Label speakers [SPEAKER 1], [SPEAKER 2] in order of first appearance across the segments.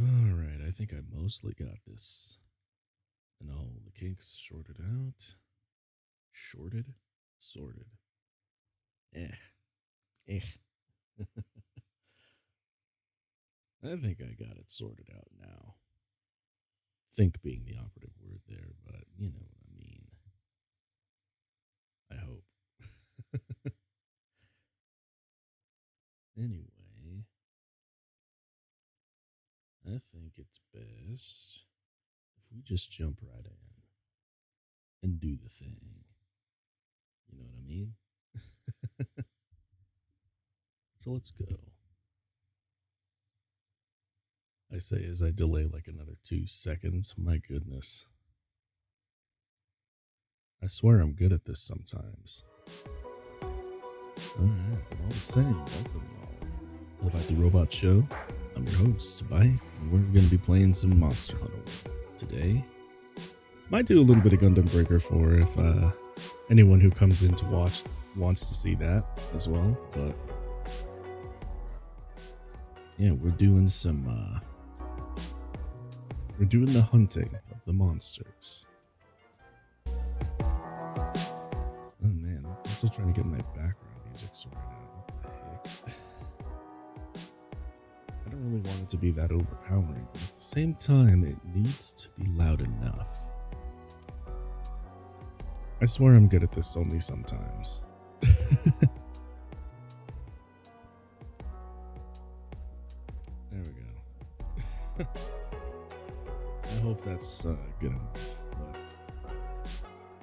[SPEAKER 1] Alright, I think I mostly got this. And all the kinks sorted out. Shorted? Sorted. Eh. Eh. I think I got it sorted out now. Think being the operative word there, but you know what I mean. I hope. Anyway, I think it's best if we just jump right in and do the thing. You know what I mean? So let's go. I say as I delay like another 2 seconds. My goodness. I swear I'm good at this sometimes. Alright, but all the same, welcome y'all to About the Robot Show. I'm your host, Bite, and we're going to be playing some Monster Hunter today. Might do a little bit of Gundam Breaker for if anyone who comes in to watch wants to see that as well, but yeah, we're doing the hunting of the monsters. Oh man, I'm still trying to get my background music sorted out. What the heck? I don't really want it to be that overpowering, but at the same time, it needs to be loud enough. I swear I'm good at this only sometimes. There we go. I hope that's good enough, but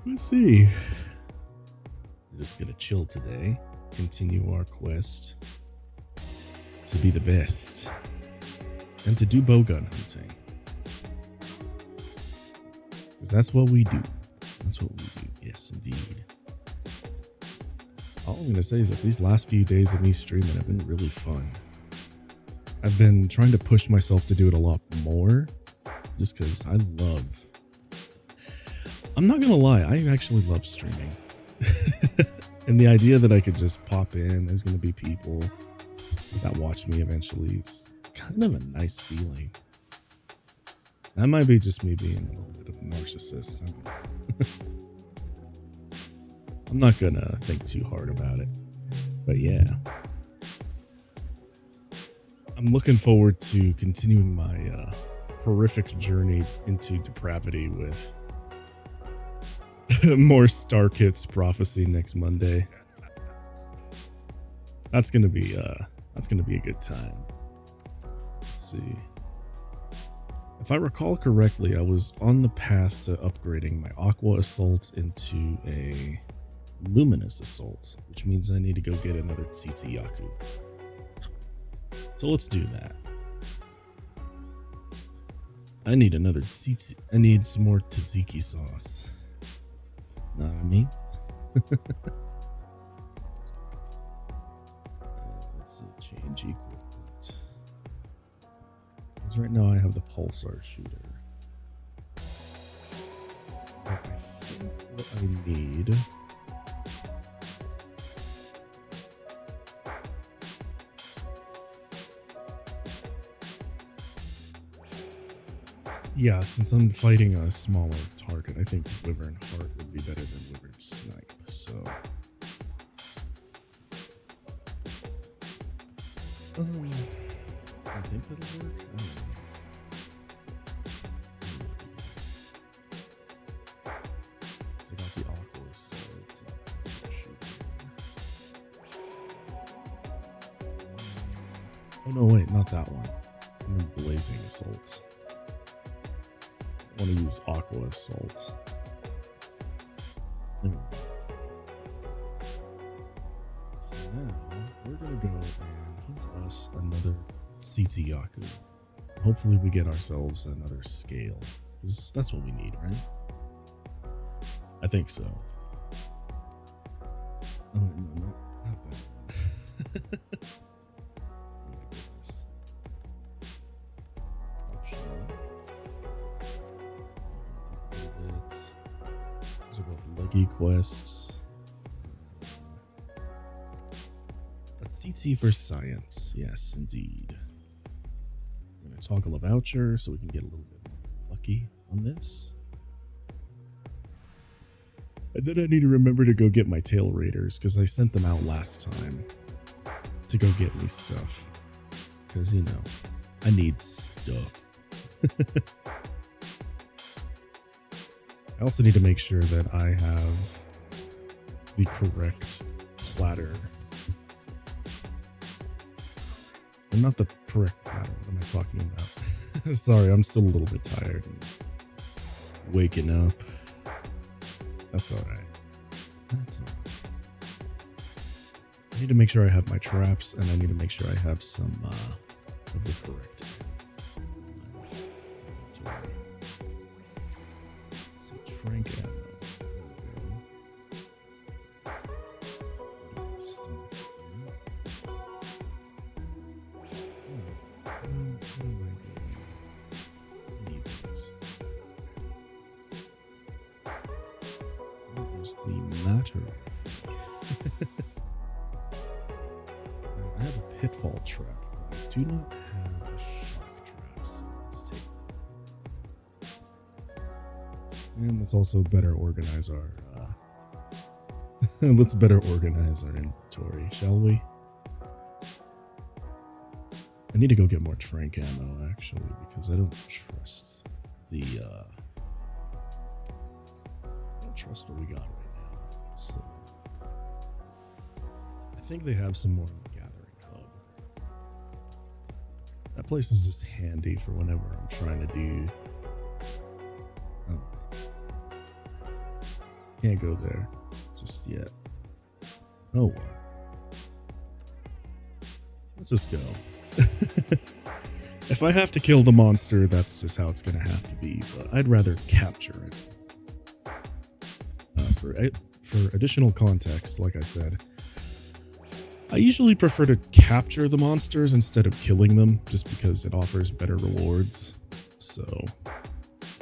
[SPEAKER 1] we'll see. We're just gonna chill today, continue our quest to be the best, and to do bowgun hunting. Because that's what we do. That's what we do. Yes, indeed. All I'm going to say is that these last few days of me streaming have been really fun. I've been trying to push myself to do it a lot more, just because I'm not going to lie, I actually love streaming. And the idea that I could just pop in, there's going to be people that watch me eventually, is kind of a nice feeling. That might be just me being a little bit of a narcissist. I'm not gonna think too hard about it. But yeah. I'm looking forward to continuing my horrific journey into depravity with more Star Kits Prophecy next Monday. That's gonna be a good time. Let's see. If I recall correctly, I was on the path to upgrading my Aqua Assault into a Luminous Assault, which means I need to go get another Tsitsi Yaku. So let's do that. I need another Tsitsi. I need some more tzatziki sauce. Know what I mean? Let's see. Change equipment. Because right now I have the Pulsar shooter. But I think what I need. Yeah, since I'm fighting a smaller target, I think Liver and Heart would be better than Liver and Snipe, so... I think that'll work? I don't know. So I got the Aqua Assault. Oh no, wait, not that one. I'm in Blazing Assault. I want to use Aqua Assault. So now we're gonna go and hunt us another Tsitsi Yaku. Hopefully we get ourselves another scale, because that's what we need, right? I think so. Oh no, not that one. Oh my goodness. Optional. Those are both leggy quests. A Tsitsi for science, yes, indeed. I'm gonna toggle a voucher so we can get a little bit lucky on this. And then I need to remember to go get my tail raiders because I sent them out last time to go get me stuff. Because, you know, I need stuff. I also need to make sure that I have the correct platter. And not the correct platter. What am I talking about? Sorry, I'm still a little bit tired. And waking up. That's alright. That's alright. I need to make sure I have my traps, and I need to make sure I have some of the correct inventory. So trank ammo. There we go. Stop that. What am I doing? I need those. What is the matter with me? I have a pitfall trap, but I do not have a shock trap, so let's take that. And let's also better organize our let's better organize our inventory, shall we? I need to go get more trank ammo actually, because I don't trust the I don't trust what we got right now. So I think they have some more in the gathering hub. That place is just handy for whenever I'm trying to do. Oh. Can't go there just yet. Oh well. Let's just go. If I have to kill the monster, that's just how it's gonna have to be, but I'd rather capture it. For additional context, like I said, I usually prefer to capture the monsters instead of killing them, just because it offers better rewards. So,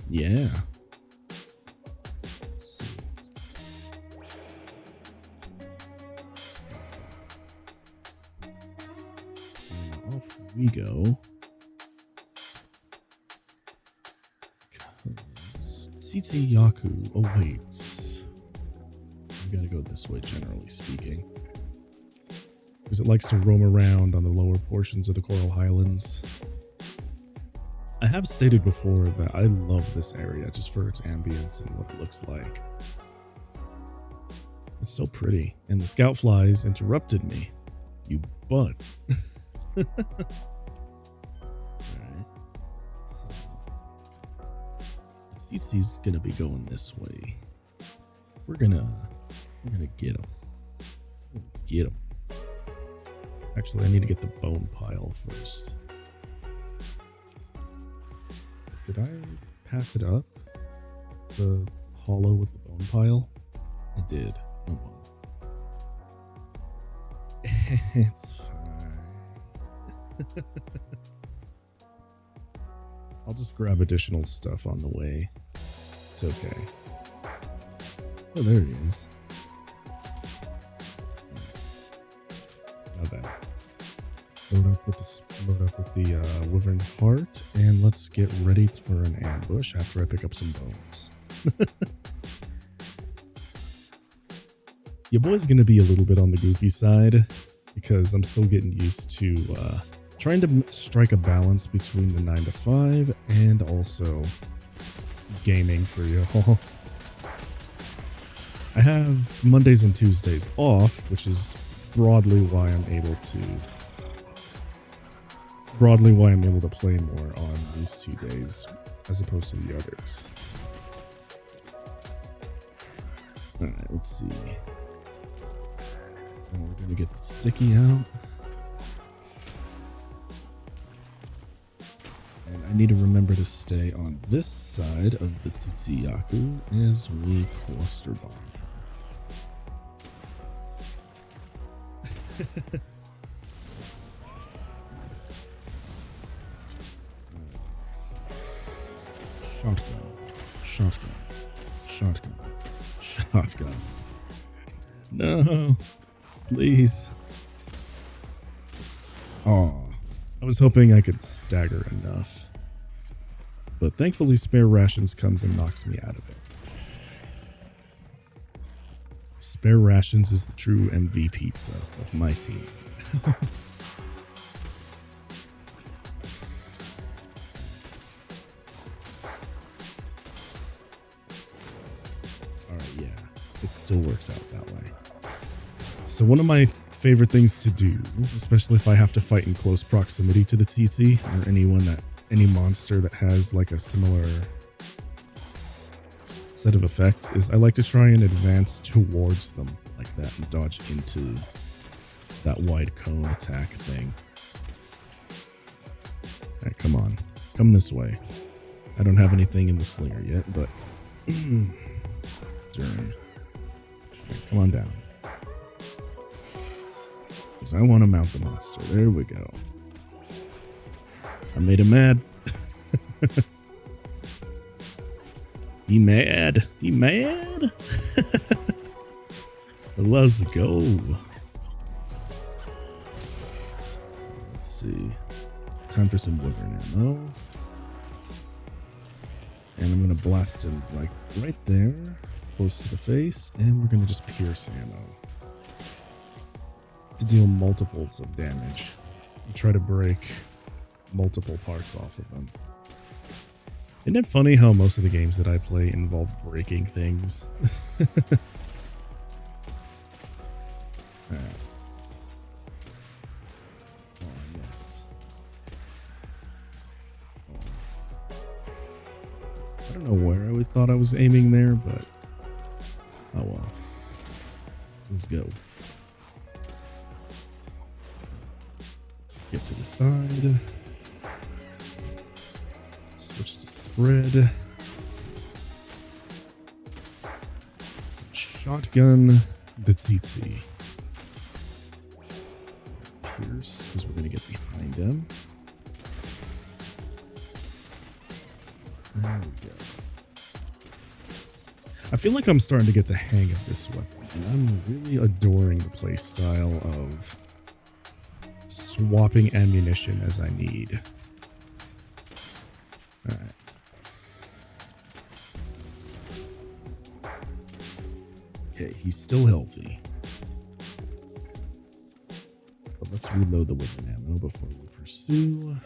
[SPEAKER 1] yeah. Let's see. And off we go. Tsitsi Yaku awaits. We gotta go this way, generally speaking. Because it likes to roam around on the lower portions of the Coral Highlands. I have stated before that I love this area just for its ambience and what it looks like. It's so pretty. And the scout flies interrupted me. You butt. Alright. So Tsitsi's gonna be going this way. We're gonna get him. Get him. Actually, I need to get the bone pile first. Did I pass it up? The hollow with the bone pile? I did. Oh well. It's fine. I'll just grab additional stuff on the way. It's okay. Oh, there he is. Not bad. Load up with the Wyvern Heart, and let's get ready for an ambush after I pick up some bones. Your boy's gonna be a little bit on the goofy side because I'm still getting used to trying to strike a balance between the 9 to 5 and also gaming for y'all. I have Mondays and Tuesdays off, which is broadly why I'm able to play more on these 2 days as opposed to the others. Alright, let's see. And we're gonna get the sticky out. And I need to remember to stay on this side of the Tsitsi Yaku as we cluster bomb him. Shotgun. No, please. Oh, I was hoping I could stagger enough. But thankfully spare rations comes and knocks me out of it. Spare rations is the true MV pizza of my team. Alright, yeah. It still works out that way. So one of my favorite things to do, especially if I have to fight in close proximity to the TT, or any monster that has like a similar set of effects, is I like to try and advance towards them like that and dodge into that wide cone attack thing. Alright, come on. Come this way. I don't have anything in the slinger yet, but turn. Come on down. Because I want to mount the monster. There we go. I made him mad. He mad. He mad. Let's go. Let's see. Time for some wyvern ammo. And I'm going to blast him like right there, close to the face, and we're going to just pierce ammo to deal multiples of damage and try to break multiple parts off of them. Isn't it funny how most of the games that I play involve breaking things? Alright. Oh, I missed. Oh. I don't know where I thought I was aiming there, but oh well. Let's go. Get to the side. Switch to spread. Shotgun the tsetse. Pierce, because we're going to get behind him. There we go. I feel like I'm starting to get the hang of this weapon, and I'm really adoring the playstyle of swapping ammunition as I need. Alright. Okay, he's still healthy. But let's reload the wyvern ammo before we pursue.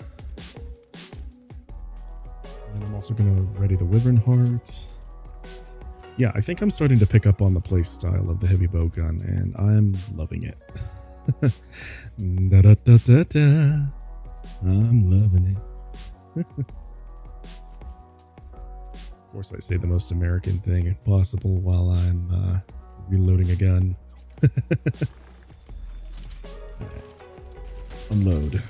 [SPEAKER 1] And then I'm also going to ready the wyvern heart. Yeah, I think I'm starting to pick up on the playstyle of the heavy bow gun, and I'm loving it. Da da da da da. I'm loving it. Of course, I say the most American thing possible while I'm reloading a gun. Unload.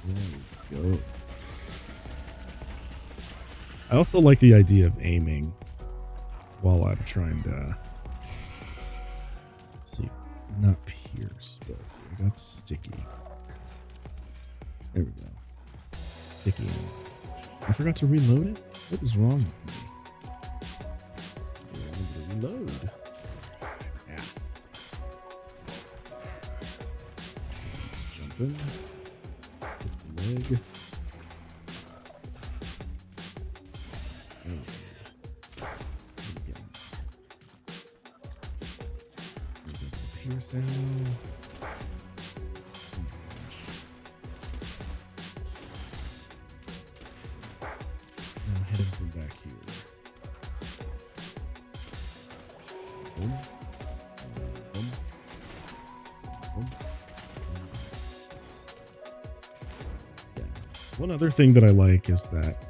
[SPEAKER 1] There we go. I also like the idea of aiming while I'm trying to, let's see, not pierce, but I got sticky. There we go. Sticky. I forgot to reload it? What is wrong with me? Reload. Yeah. Let's jump in. Hit the leg. Pierce ammo. Now hit him from back here. Boom. Boom. Boom. Yeah. One other thing that I like is that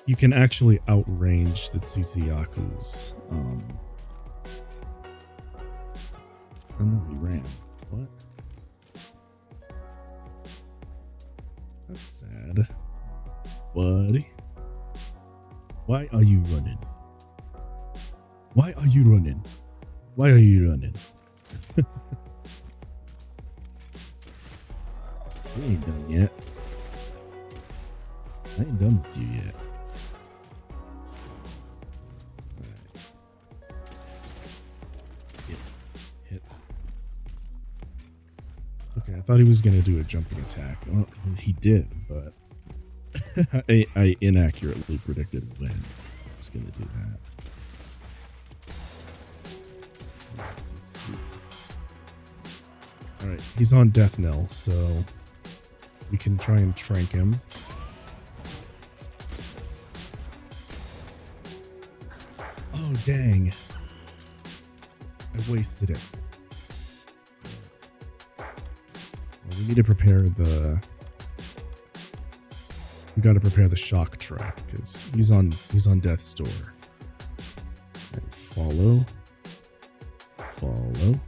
[SPEAKER 1] you can actually outrange the Tsitsiyaku's. Oh no, he ran. What? That's sad. Buddy. Why are you running? Why are you running? Why are you running? We ain't done yet. I ain't done with you yet. thought he was going to do a jumping attack. Well, he did, but I inaccurately predicted when he was going to do that. Let's see. Alright, he's on death knell, so we can try and trank him. Oh, dang. I wasted it. Well, we need to prepare the... We gotta prepare the shock trap, because he's on death's door. Right, follow. Follow.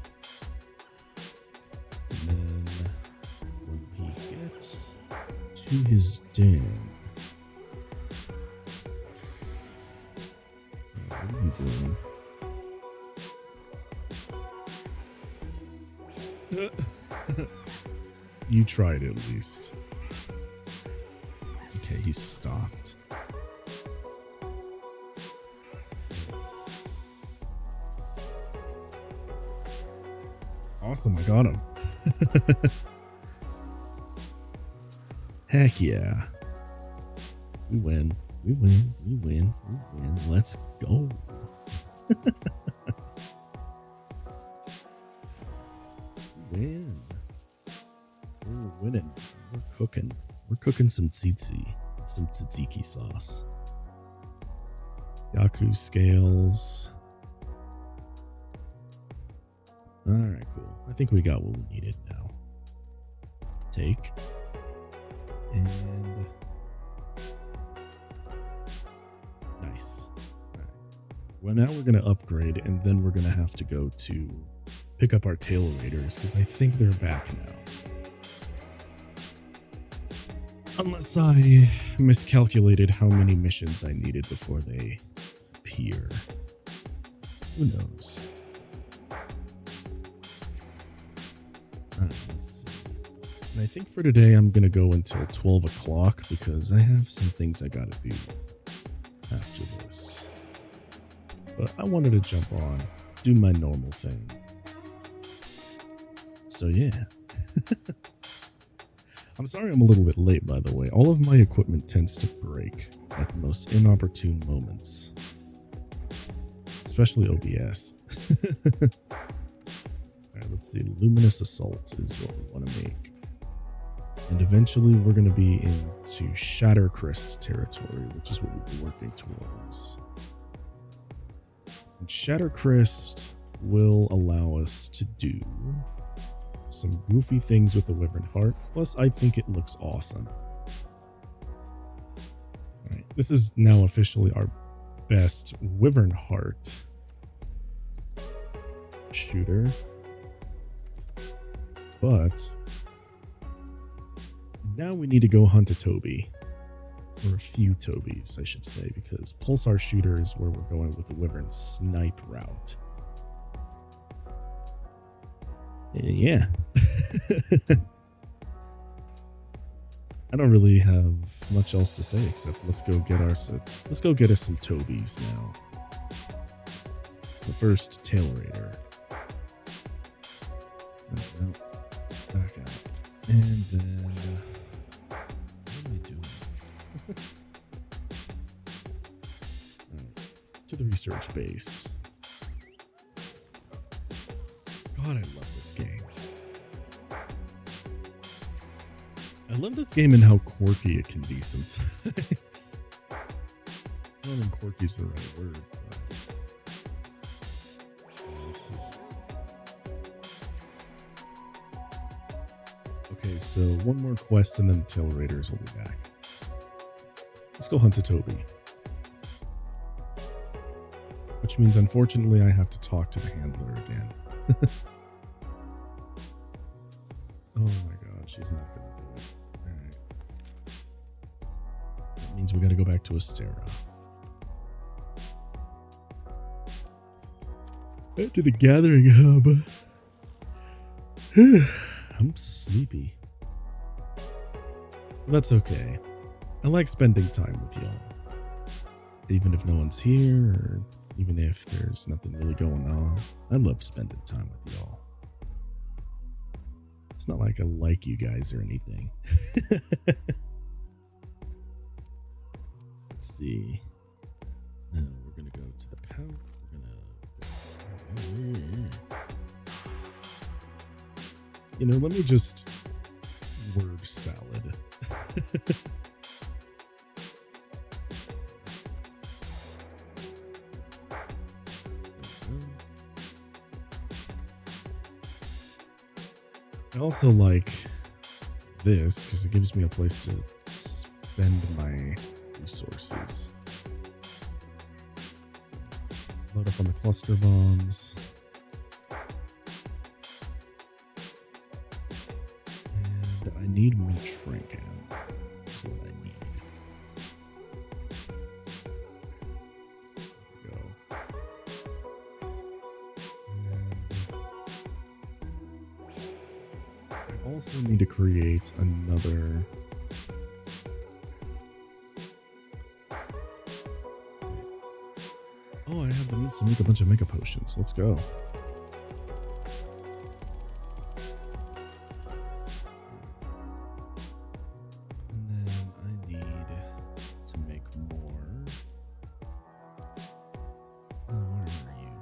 [SPEAKER 1] And then when he gets to his den... What are you doing? You tried at least. Okay, he stopped. Awesome, I got him. Heck yeah. We win. We win. We win. We win. Let's go. Win. We're winning. We're cooking. We're cooking some tzatziki sauce. Yaku scales. Alright, cool. I think we got what we needed now. Take. And... Nice. Alright. Well, now we're going to upgrade, and then we're going to have to go to pick up our tail raiders, because I think they're back now. Unless I miscalculated how many missions I needed before they appear. Who knows? Let's see. And I think for today I'm going to go until 12 o'clock because I have some things I got to do after this. But I wanted to jump on, do my normal thing. So yeah. I'm sorry I'm a little bit late, by the way. All of my equipment tends to break at the most inopportune moments. Especially OBS. Alright, let's see. Luminous Assault is what we want to make. And eventually we're going to be into Shattercrest territory, which is what we've been working towards. And Shattercrest will allow us to do some goofy things with the Wyvern Heart. Plus, I think it looks awesome. Alright, this is now officially our best Wyvern Heart shooter. But now we need to go hunt a Toby. Or a few Tobys, I should say, because Pulsar Shooter is where we're going with the Wyvern Snipe route. Yeah. I don't really have much else to say except let's go get us some Tobys now. The first Tail Raider. No, back out. And then what am I doing? Right, to the research base. God, I love this game. I love this game and how quirky it can be sometimes. I don't think quirky's the right word, but let's see. Okay, so one more quest and then the Tail Raiders will be back. Let's go hunt a Toby. Which means, unfortunately, I have to talk to the handler again. Oh my god, she's not gonna do it. Alright. That means we gotta go back to Astera. Back to the gathering hub. I'm sleepy. That's okay. I like spending time with y'all. Even if no one's here, or even if there's nothing really going on, I love spending time with y'all. It's not like I like you guys or anything. Let's see. Now we're gonna go to the pout. We're gonna. You know, let me just word salad. I also like this because it gives me a place to spend my resources. Load up on the cluster bombs. And I need more trinket. That's what I need. There we go. And I also need to create another. Oh, I have the means to make a bunch of mega potions. Let's go. And then I need to make more. Oh, where are you?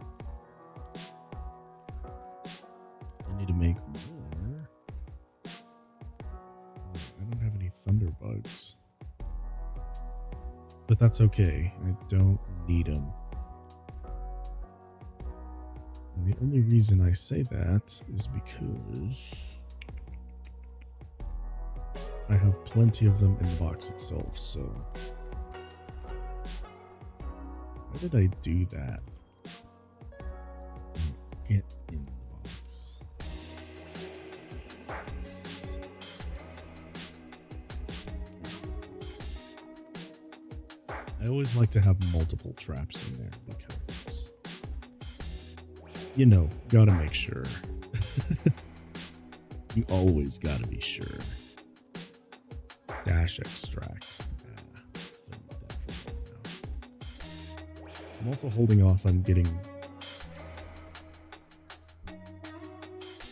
[SPEAKER 1] I need to make more. I don't have any thunder bugs. But that's okay. I don't need them. And the only reason I say that is because I have plenty of them in the box itself, so why did I do that? Get in the box. Yes. I always like to have multiple traps in there because, you know, gotta make sure. You always gotta be sure. Dash extract. Don't need that for right now. I'm also holding off on getting.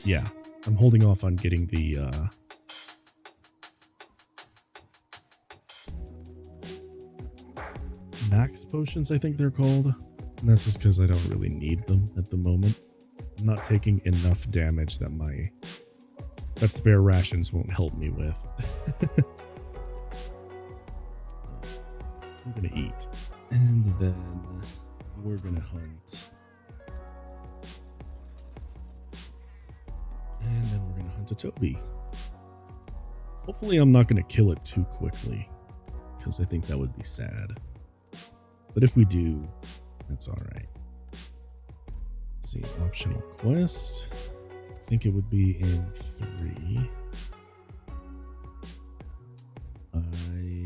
[SPEAKER 1] Yeah, I'm holding off on getting the max potions, I think they're called. And that's just because I don't really need them at the moment. I'm not taking enough damage that spare rations won't help me with. I'm gonna eat. And then we're gonna hunt. And then we're gonna hunt a Toby. Hopefully I'm not gonna kill it too quickly, because I think that would be sad. But if we do, that's alright. Let's see, optional quest. I think it would be in 3.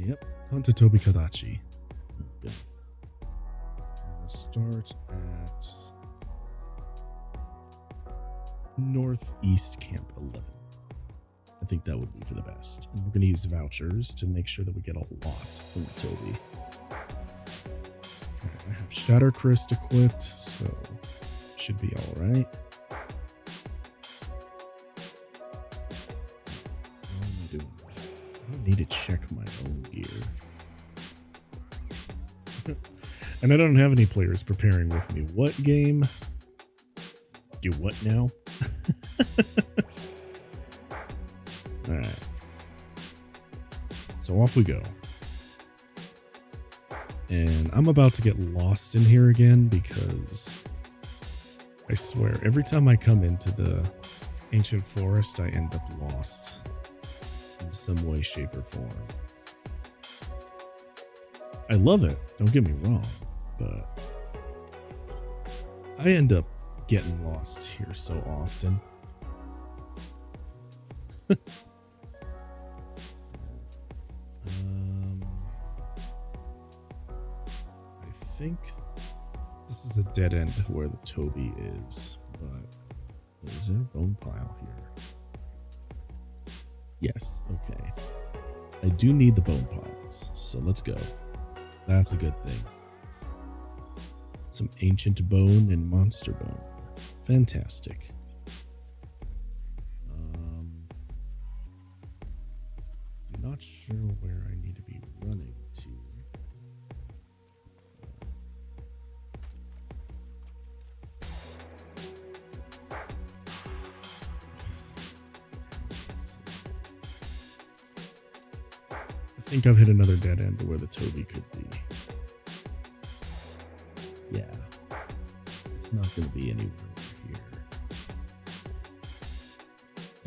[SPEAKER 1] Yep, hunt a Toby Kadachi. Okay. Start at Northeast Camp 11. I think that would be for the best. And we're going to use vouchers to make sure that we get a lot from the Toby. Right, I have Shattercrest equipped, so should be alright. What am I doing? I don't need to check my own gear. And I don't have any players preparing with me. What game? Do what now? Alright. So off we go. And I'm about to get lost in here again because I swear every time I come into the ancient forest I end up lost in some way, shape, or form. I love it, don't get me wrong, but I end up getting lost here so often. I think this is a dead end of where the Toby is, but is there a bone pile here? Yes, okay. I do need the bone piles, so let's go. That's a good thing. Some ancient bone and monster bone. Fantastic. not sure where I need to be running to. I think I've hit another dead end to where the Toby could be. Yeah. It's not going to be anywhere over here.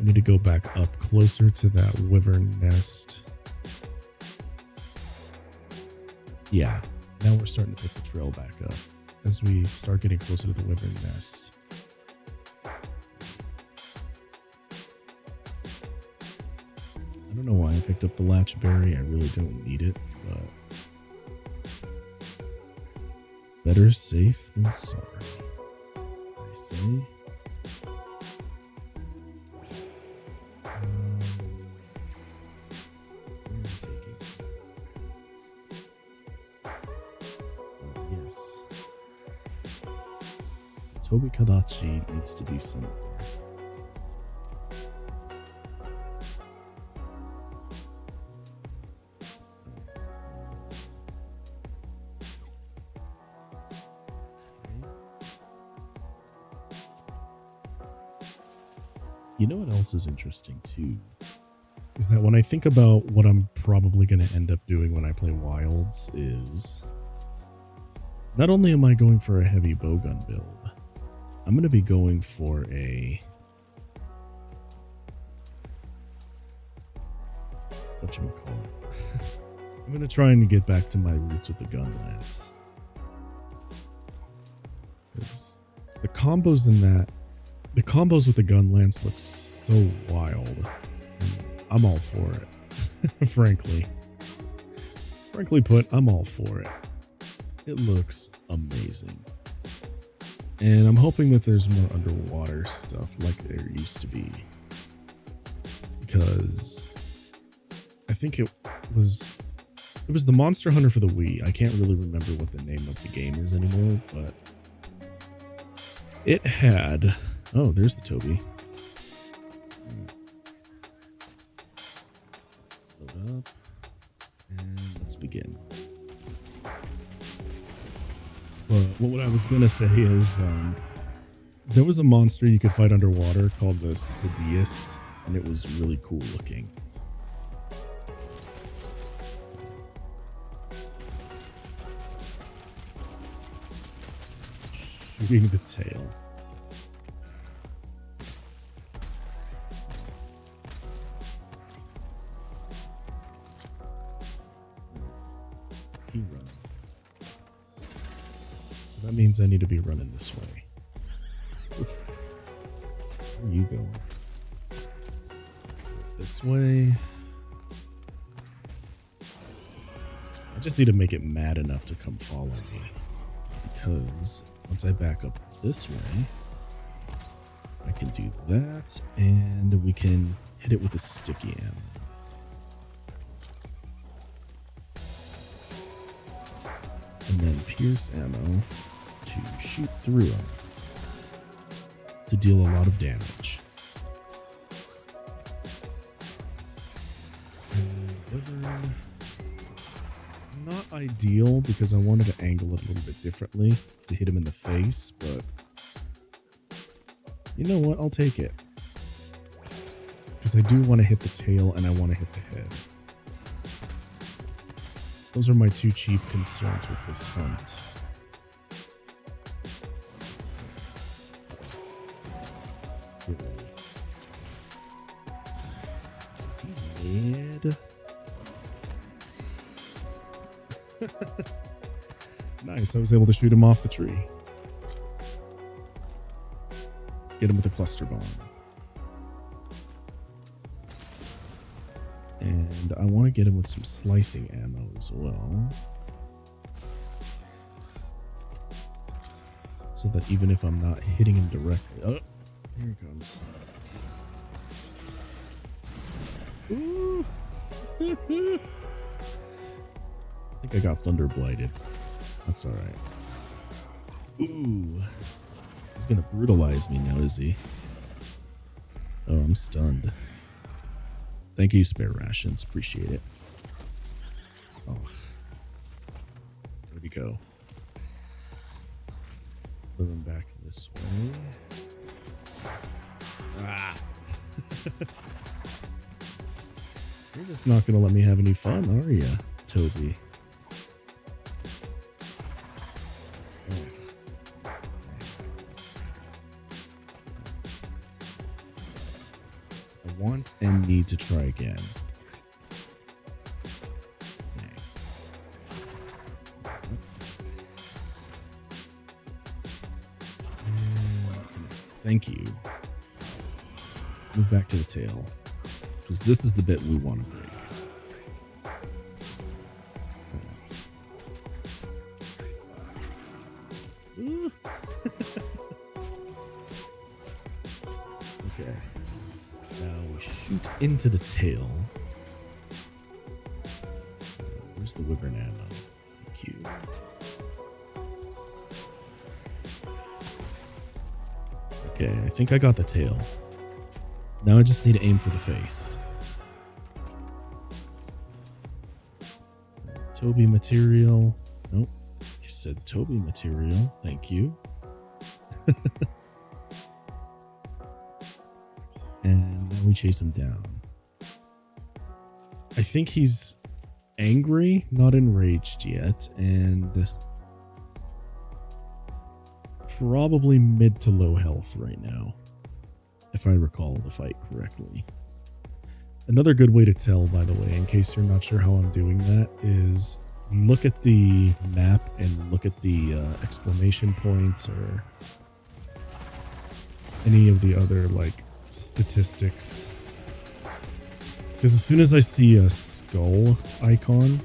[SPEAKER 1] I need to go back up closer to that wyvern nest. Yeah, now we're starting to pick the trail back up as we start getting closer to the wyvern nest. I don't know why I picked up the latchberry. I really don't need it, but better safe than sorry, I say. Where am I taking? Oh, yes. Toby Kadachi needs to be somewhere. You know what else is interesting too? Is that when I think about what I'm probably going to end up doing when I play Wilds is... not only am I going for a heavy bowgun build, I'm going to be going for a... whatchamacallit? I'm going to try and get back to my roots with the gun lance. Because the combos in that... the combos with the gun lance look so wild. And I'm all for it. Frankly. Frankly put, I'm all for it. It looks amazing. And I'm hoping that there's more underwater stuff like there used to be. Because I think it was the Monster Hunter for the Wii. I can't really remember what the name of the game is anymore, but it had... oh, there's the Toby. Load up. And let's begin. But what I was going to say is there was a monster you could fight underwater called the Sidious, and it was really cool looking. Shooting the tail. He run. So that means I need to be running this way. Oof. Where are you going? This way. I just need to make it mad enough to come follow me. Because once I back up this way, I can do that, and we can hit it with a sticky ammo. And then pierce ammo to shoot through them to deal a lot of damage. And wyvern, not ideal because I wanted to angle it a little bit differently to hit him in the face, but you know what? I'll take it. Because I do want to hit the tail and I want to hit the head. Those are my two chief concerns with this hunt. He's mad. Nice, I was able to shoot him off the tree. Get him with a cluster bomb. And I want to get him with some slicing ammo as well. So that even if I'm not hitting him directly... oh, here he comes. Ooh. I think I got thunder blighted. That's alright. Ooh. He's gonna brutalize me now, is he? Oh, I'm stunned. Thank you, Spare Rations. Appreciate it. Oh. Where'd he go? Moving back this way. Ah. You're just not going to let me have any fun, are you, Toby? I want and need to try again. Thank you. Move back to the tail, because this is the bit we want to break. Okay. Now we shoot into the tail. Where's the wyvern ammo? Thank you. Okay, I think I got the tail. Now I just need to aim for the face. Toby material. Nope. I said Toby material. Thank you. And now we chase him down. I think he's angry, not enraged yet, and probably mid to low health right now, if I recall the fight correctly. Another good way to tell, by the way, in case you're not sure how I'm doing that, is look at the map and look at the exclamation points or any of the other like statistics. Because as soon as I see a skull icon,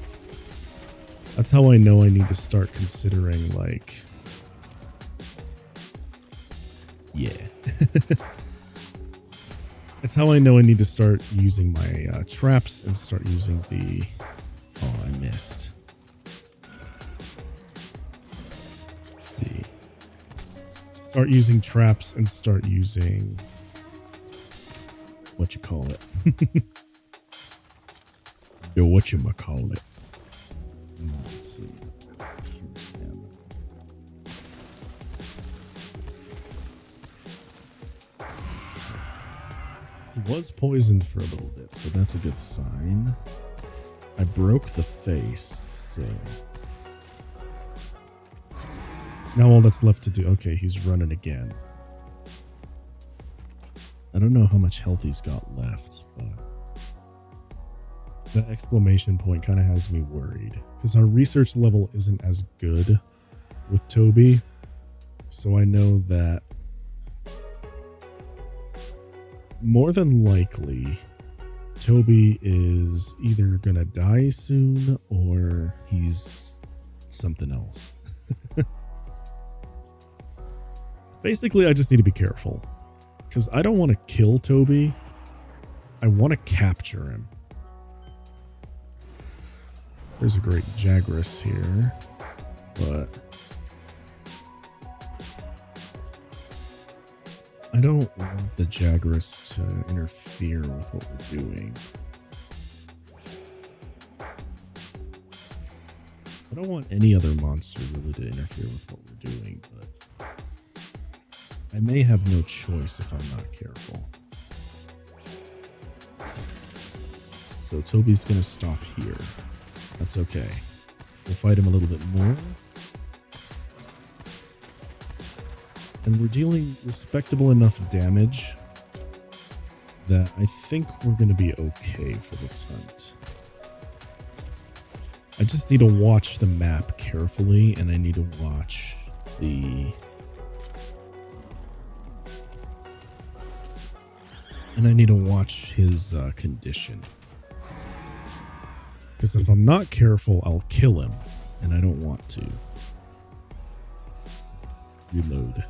[SPEAKER 1] that's how I know I need to start considering like, yeah. That's how I know I need to start using my traps and start using the... Oh, I missed. Let's see. Start using traps and start using... What you call it? Yo, what you call it? Let's see. Here's ammo. He was poisoned for a little bit, so that's a good sign. I broke the face, so... Now all that's left to do... Okay, he's running again. I don't know how much health he's got left, but... That exclamation point kind of has me worried. Because our research level isn't as good with Toby. So I know that... More than likely, Toby is either gonna die soon or he's something else. Basically, I just need to be careful. Because I don't want to kill Toby. I want to capture him. There's a great Jagras here. But... I don't want the Jagras to interfere with what we're doing. I don't want any other monster really to interfere with what we're doing, but I may have no choice if I'm not careful. So Toby's gonna stop here. That's okay. We'll fight him a little bit more. And we're dealing respectable enough damage that I think we're going to be okay for this hunt. I just need to watch the map carefully, and I need to watch the... And I need to watch his condition. Because if I'm not careful, I'll kill him, and I don't want to. Reload.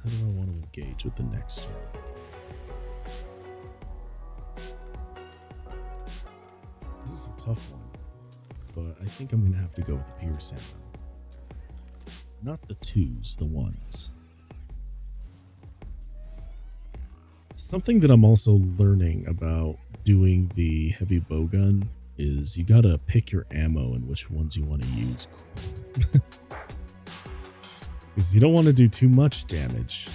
[SPEAKER 1] How do I want to engage with the next one? This is a tough one, but I think I'm going to have to go with the Pierce ammo. Not the twos, the ones. Something that I'm also learning about doing the heavy bowgun is you gotta pick your ammo and which ones you want to use. Because you don't want to do too much damage.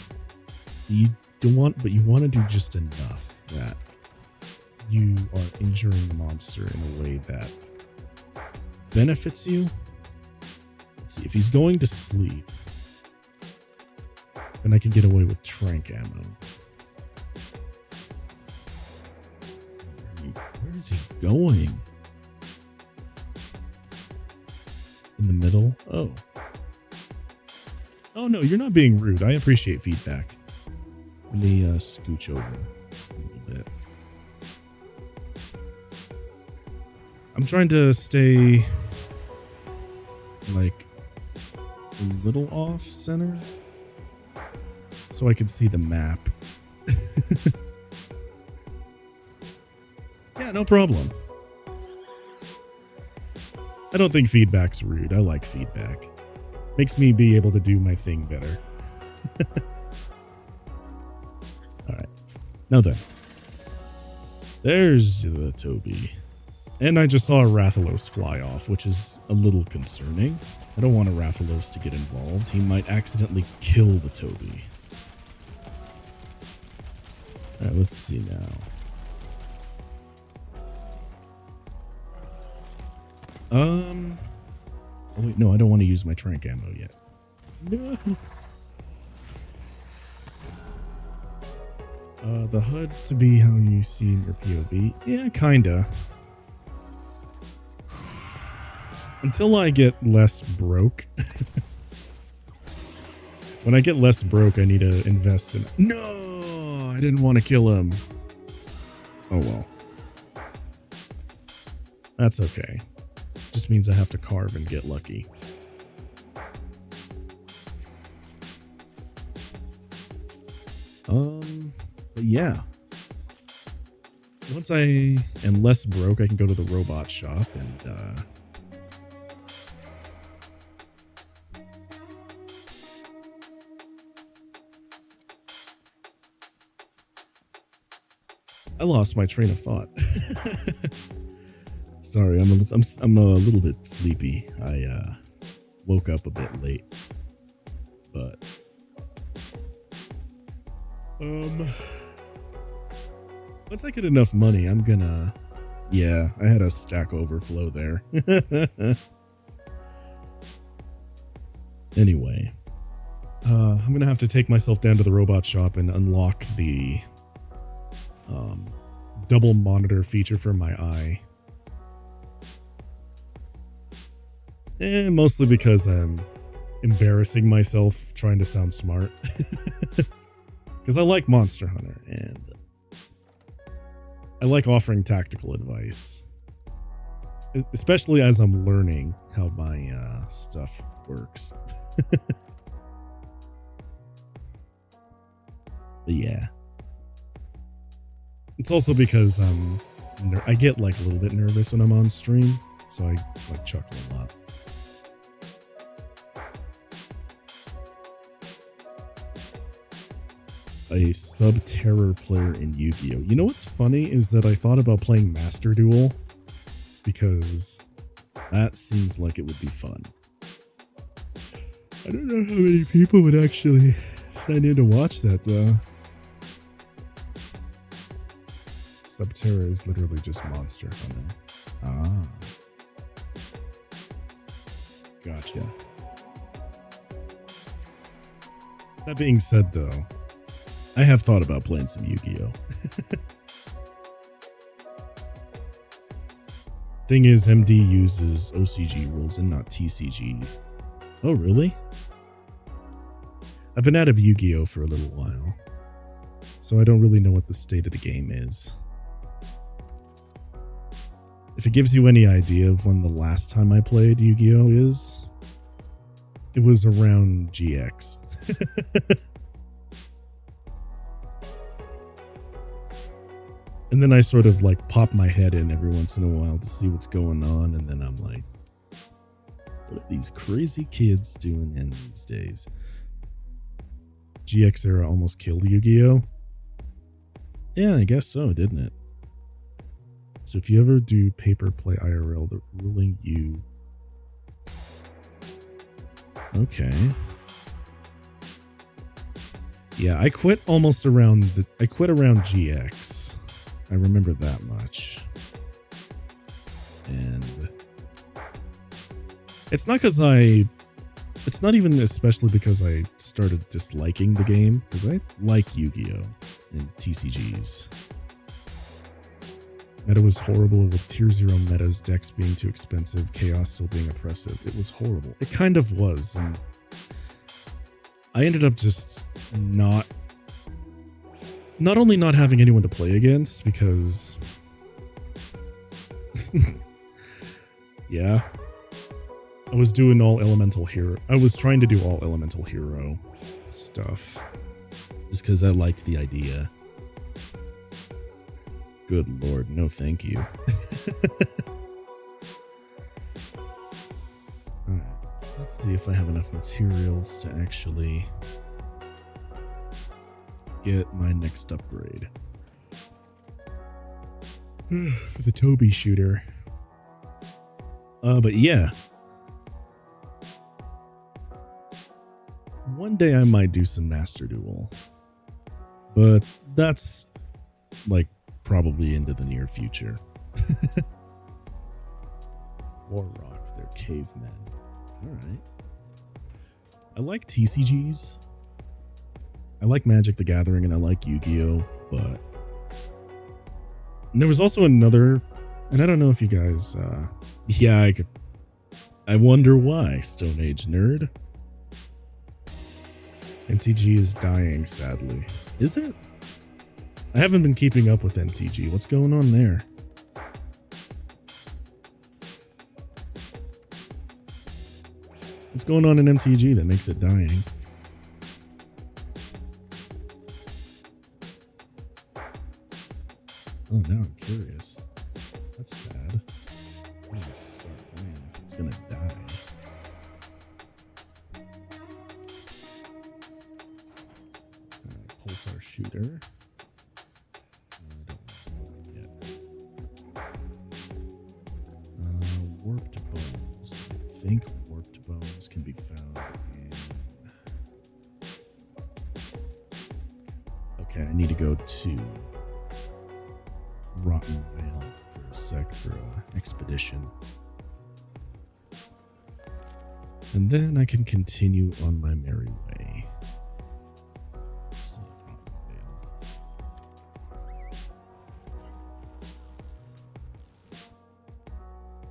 [SPEAKER 1] You don't want, but you want to do just enough that you are injuring the monster in a way that benefits you. Let's see, if he's going to sleep, then I can get away with trank ammo. Where is he going? In the middle? Oh. Oh no, you're not being rude. I appreciate feedback. Let me scooch over a little bit. I'm trying to stay like a little off center so I can see the map. Yeah, no problem. I don't think feedback's rude. I like feedback. Makes me be able to do my thing better. Alright. Now then. There's the Toby. And I just saw a Rathalos fly off, which is a little concerning. I don't want a Rathalos to get involved. He might accidentally kill the Toby. Alright, let's see now. Oh wait, no, I don't want to use my trank ammo yet. No. The HUD to be how you see in your POV. Yeah, kinda. Until I get less broke. When I get less broke, I need to invest in... No! I didn't want to kill him. Oh well. That's okay. Just means I have to carve and get lucky. But yeah. Once I am less broke, I can go to the robot shop and, I lost my train of thought. Sorry, I'm a little bit sleepy. I woke up a bit late, but once I get enough money, I'm gonna. Yeah, I had a stack overflow there. Anyway, I'm gonna have to take myself down to the robot shop and unlock the double monitor feature for my eye. Mostly because I'm embarrassing myself trying to sound smart. Because I like Monster Hunter, and I like offering tactical advice. Especially as I'm learning how my stuff works. But yeah. It's also because I get like a little bit nervous when I'm on stream, so I like chuckle a lot. A sub-terror player in Yu-Gi-Oh! You know what's funny is that I thought about playing Master Duel because that seems like it would be fun. I don't know how many people would actually sign in to watch that though. Sub-terror is literally just Monster Hunter. Ah. Gotcha. That being said though, I have thought about playing some Yu-Gi-Oh! Thing is, MD uses OCG rules and not TCG. Oh, really? I've been out of Yu-Gi-Oh! For a little while, so I don't really know what the state of the game is. If it gives you any idea of when the last time I played Yu-Gi-Oh! Is, it was around GX. And then I sort of like pop my head in every once in a while to see what's going on, and then I'm like, what are these crazy kids doing in these days? GX era almost killed Yu-Gi-Oh! Yeah, I guess so, didn't it? So if you ever do paper play IRL, they're ruling you. Okay. Yeah, I quit almost around I quit around GX. I remember that much. And it's not because it's not even especially because I started disliking the game, because I like Yu-Gi-Oh! And TCGs. Meta was horrible with tier 0 metas, decks being too expensive, chaos still being oppressive. It was horrible. It kind of was, and I ended up just not only not having anyone to play against, because yeah, I was doing all elemental hero. I was trying to do all elemental hero stuff just because I liked the idea. Good lord, no thank you. Alright, let's see if I have enough materials to actually get my next upgrade. For the Toby shooter. But yeah. One day I might do some Master Duel. But that's like probably into the near future. Warrock, they're cavemen. Alright. I like TCGs. I like Magic the Gathering and I like Yu-Gi-Oh! But and there was also another, and I don't know if you guys yeah, I wonder why, Stone Age nerd. MTG is dying, sadly. Is it? I haven't been keeping up with MTG. What's going on there? What's going on in MTG that makes it dying? Oh, now I'm curious. That's sad. I'm gonna start playing if it's gonna die. Pulsar shooter. Warped bones. I think warped bones can be found in. Okay, I need to go to Rotten Vale for a sec for an expedition. And then I can continue on my merry way. Let's see, Rotten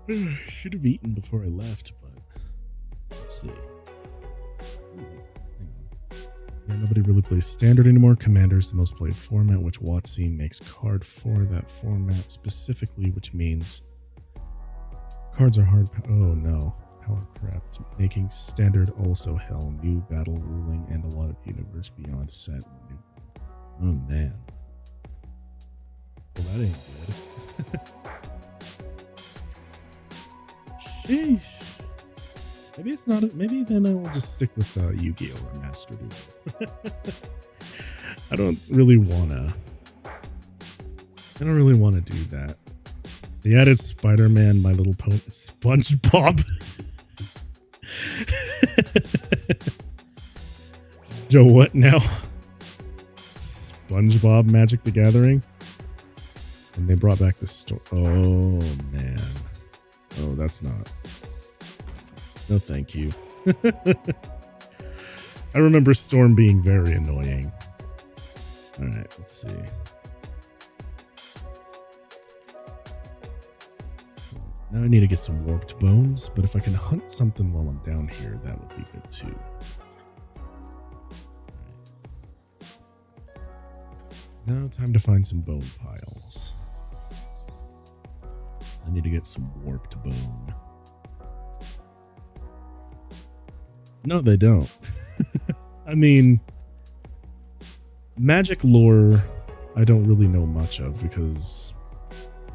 [SPEAKER 1] Vale. Should have eaten before I left, but let's see. Ooh, hang on. Yeah, nobody really plays Standard anymore. Commander is the most played format, which WotC makes card for that format specifically, which means cards are hard. Oh no. Power Craft, making Standard also hell, new battle ruling, and a lot of Universe Beyond set. Oh man. Well, that ain't good. Sheesh. Maybe it's not. Maybe then I will just stick with Yu-Gi-Oh! Or Master Duel. I don't really wanna do that. They added Spider-Man, My Little Pony, SpongeBob. Joe, what now? SpongeBob Magic the Gathering? And they brought back the story. Oh, man. Oh, that's not. No, thank you. I remember Storm being very annoying. Alright, let's see. Now I need to get some warped bones, but if I can hunt something while I'm down here, that would be good too. Now time to find some bone piles. I need to get some warped bone. No, they don't. I mean, Magic lore, I don't really know much of because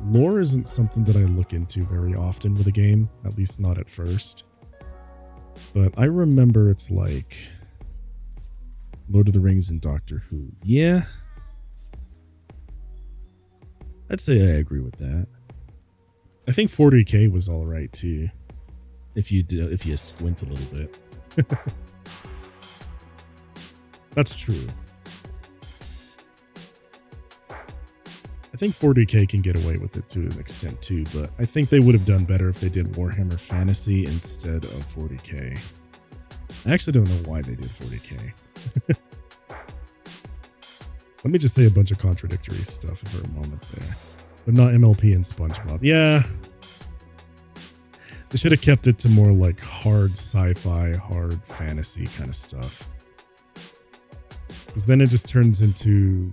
[SPEAKER 1] lore isn't something that I look into very often with a game, at least not at first. But I remember it's like Lord of the Rings and Doctor Who. Yeah. I'd say I agree with that. I think 40k was all right too, if you squint a little bit. That's true. I think 40k can get away with it to an extent too, but I think they would have done better if they did Warhammer Fantasy instead of 40k. I actually don't know why they did 40k. Let me just say a bunch of contradictory stuff for a moment there. But not MLP and SpongeBob. Yeah. They should have kept it to more like hard sci-fi, hard fantasy kind of stuff. Because then it just turns into...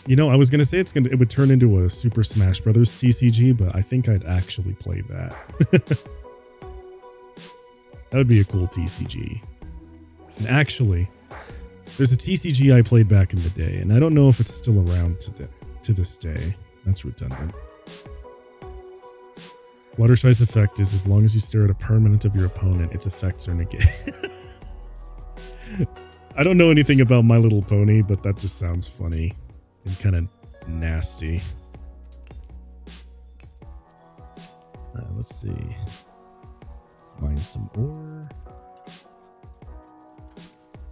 [SPEAKER 1] You know, I was going to say it would turn into a Super Smash Brothers TCG, but I think I'd actually play that. That would be a cool TCG. And actually, there's a TCG I played back in the day, and I don't know if it's still around to this day. That's redundant. Fluttershy's effect is as long as you stare at a permanent of your opponent, its effects are negated. I don't know anything about My Little Pony, but that just sounds funny and kind of nasty. Let's see. Mine some ore.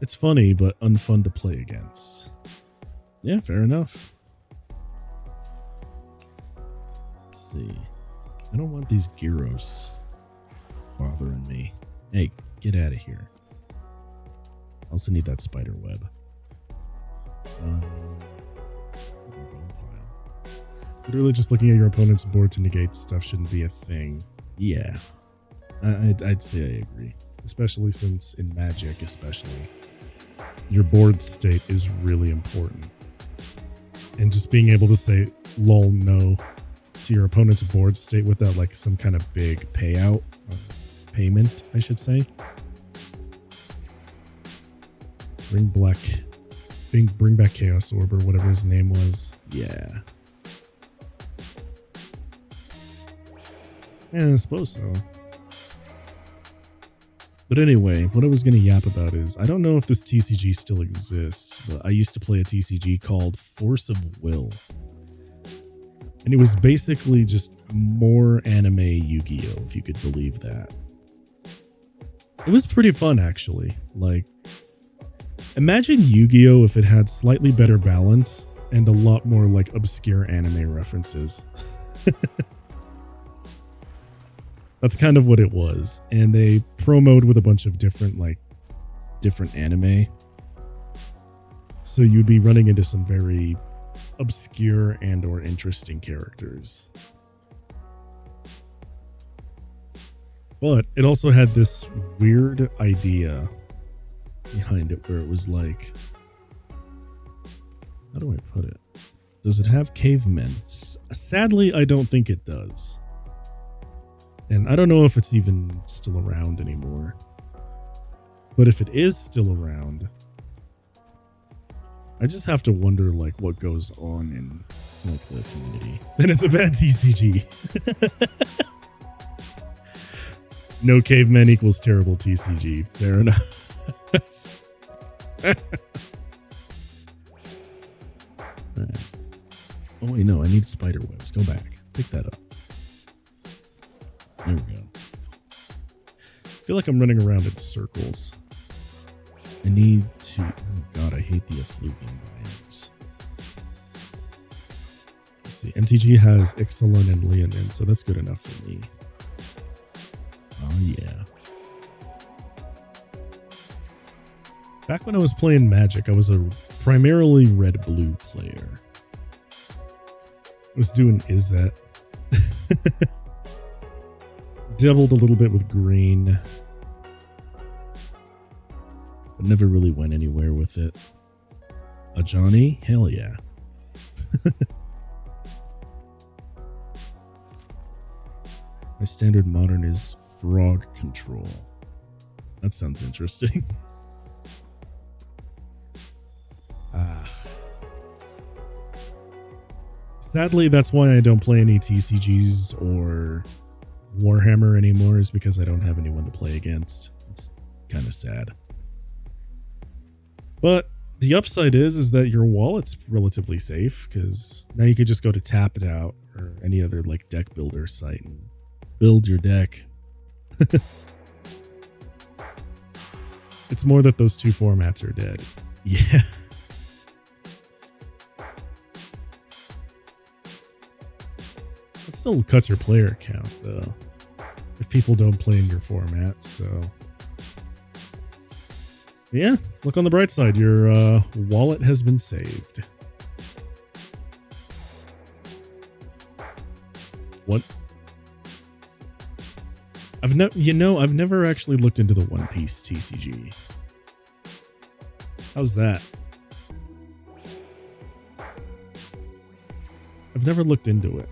[SPEAKER 1] It's funny, but unfun to play against. Yeah, fair enough. Let's see. I don't want these gyros bothering me. Hey, get out of here. I also need that spider web. Literally just looking at your opponent's board to negate stuff shouldn't be a thing. Yeah. I'd say I agree. Especially since in Magic, your board state is really important. And just being able to say lol no to your opponent's board state without like some kind of big payment, I should say. Bring back Chaos Orb or whatever his name was. Yeah. Yeah, I suppose so. But anyway, what I was going to yap about is, I don't know if this TCG still exists, but I used to play a TCG called Force of Will. And it was basically just more anime Yu-Gi-Oh, if you could believe that. It was pretty fun, actually. Like, imagine Yu-Gi-Oh if it had slightly better balance and a lot more, like, obscure anime references. That's kind of what it was. And they promoted with a bunch of different anime. So you'd be running into some very obscure and or interesting characters. But it also had this weird idea behind it where it was like, how do I put it? Does it have cavemen? Sadly, I don't think it does. And I don't know if it's even still around anymore. But if it is still around, I just have to wonder like what goes on in like the community. Then it's a bad TCG. No cavemen equals terrible TCG. Fair enough. Right. Oh wait, no, I need spider webs. Go back. Pick that up. There we go. I feel like I'm running around in circles. I need to... Oh god, I hate the effluvium biomes. Let's see. MTG has Ixalan and Leonin, so that's good enough for me. Oh yeah. Back when I was playing Magic, I was a primarily red-blue player. I was doing Izzet. Dabbled a little bit with green, but never really went anywhere with it. A Johnny? Hell yeah. My standard modern is frog control. That sounds interesting. Sadly, that's why I don't play any TCGs or Warhammer anymore, is because I don't have anyone to play against. It's kind of sad. But The upside is that your wallet's relatively safe because now you could just go to Tap It Out or any other like deck builder site and build your deck. It's more that those two formats are dead. Yeah. It still cuts your player count though if people don't play in your format, so yeah, look on the bright side. Your wallet has been saved. What? I've never actually looked into the One Piece TCG. How's that? I've never looked into it.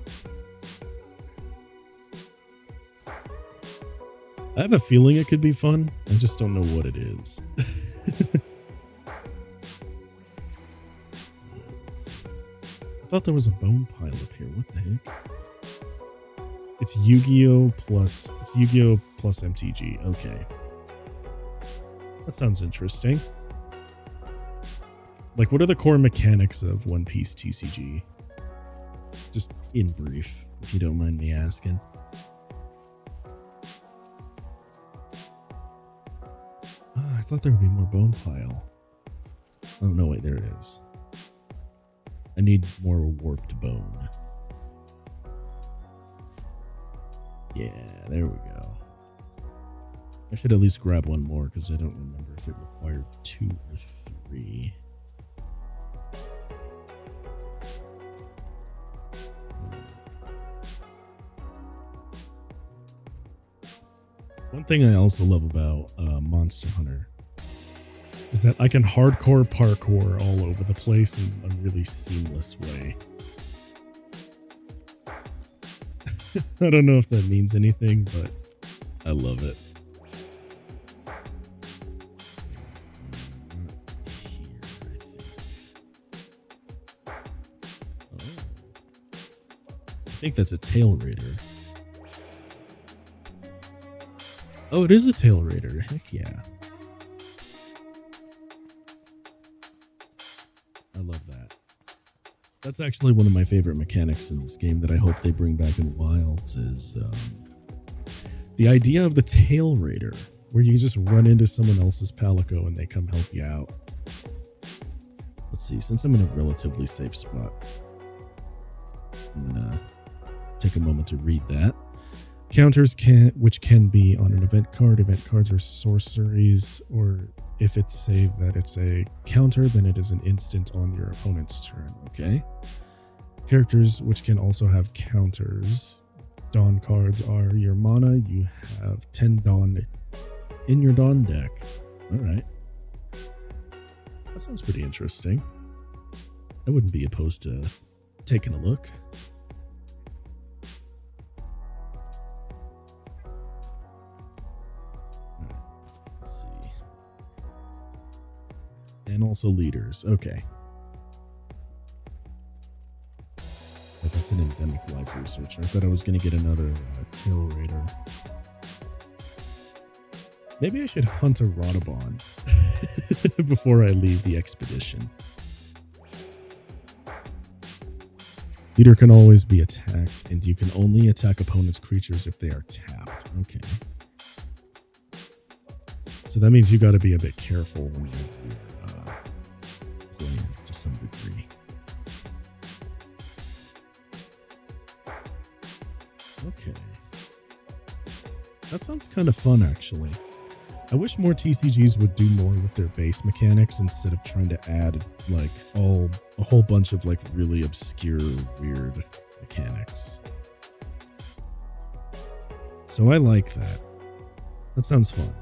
[SPEAKER 1] I have a feeling it could be fun. I just don't know what it is. I thought there was a bone pile up here. What the heck? It's Yu-Gi-Oh plus MTG. Okay. That sounds interesting. Like, what are the core mechanics of One Piece TCG? Just in brief, if you don't mind me asking. I thought there would be more bone pile. Oh, no, wait, there it is. I need more warped bone. Yeah, there we go. I should at least grab one more because I don't remember if it required 2 or 3. One thing I also love about Monster Hunter is that I can hardcore parkour all over the place in a really seamless way. I don't know if that means anything, but I love it. I think that's a tail raider. Oh, it is a tail raider. Heck yeah. I love that. That's actually one of my favorite mechanics in this game that I hope they bring back in Wilds is the idea of the tail raider, where you just run into someone else's Palico and they come help you out. Let's see, since I'm in a relatively safe spot, I'm gonna take a moment to read that. Counters which can be on an event card. Event cards are sorceries, or if it's saved that it's a counter, then it is an instant on your opponent's turn. Okay. Characters which can also have counters. Dawn cards are your mana. You have 10 Dawn in your Dawn deck. All right. That sounds pretty interesting. I wouldn't be opposed to taking a look. And also leaders. Okay. But that's an endemic life research. I thought I was going to get another tail raider. Maybe I should hunt a Rodobon before I leave the expedition. Leader can always be attacked, and you can only attack opponent's creatures if they are tapped. Okay. So that means you got to be a bit careful when you're playing to some degree. Okay. That sounds kind of fun, actually. I wish more TCGs would do more with their base mechanics instead of trying to add like a whole bunch of like really obscure, weird mechanics. So I like that. That sounds fun.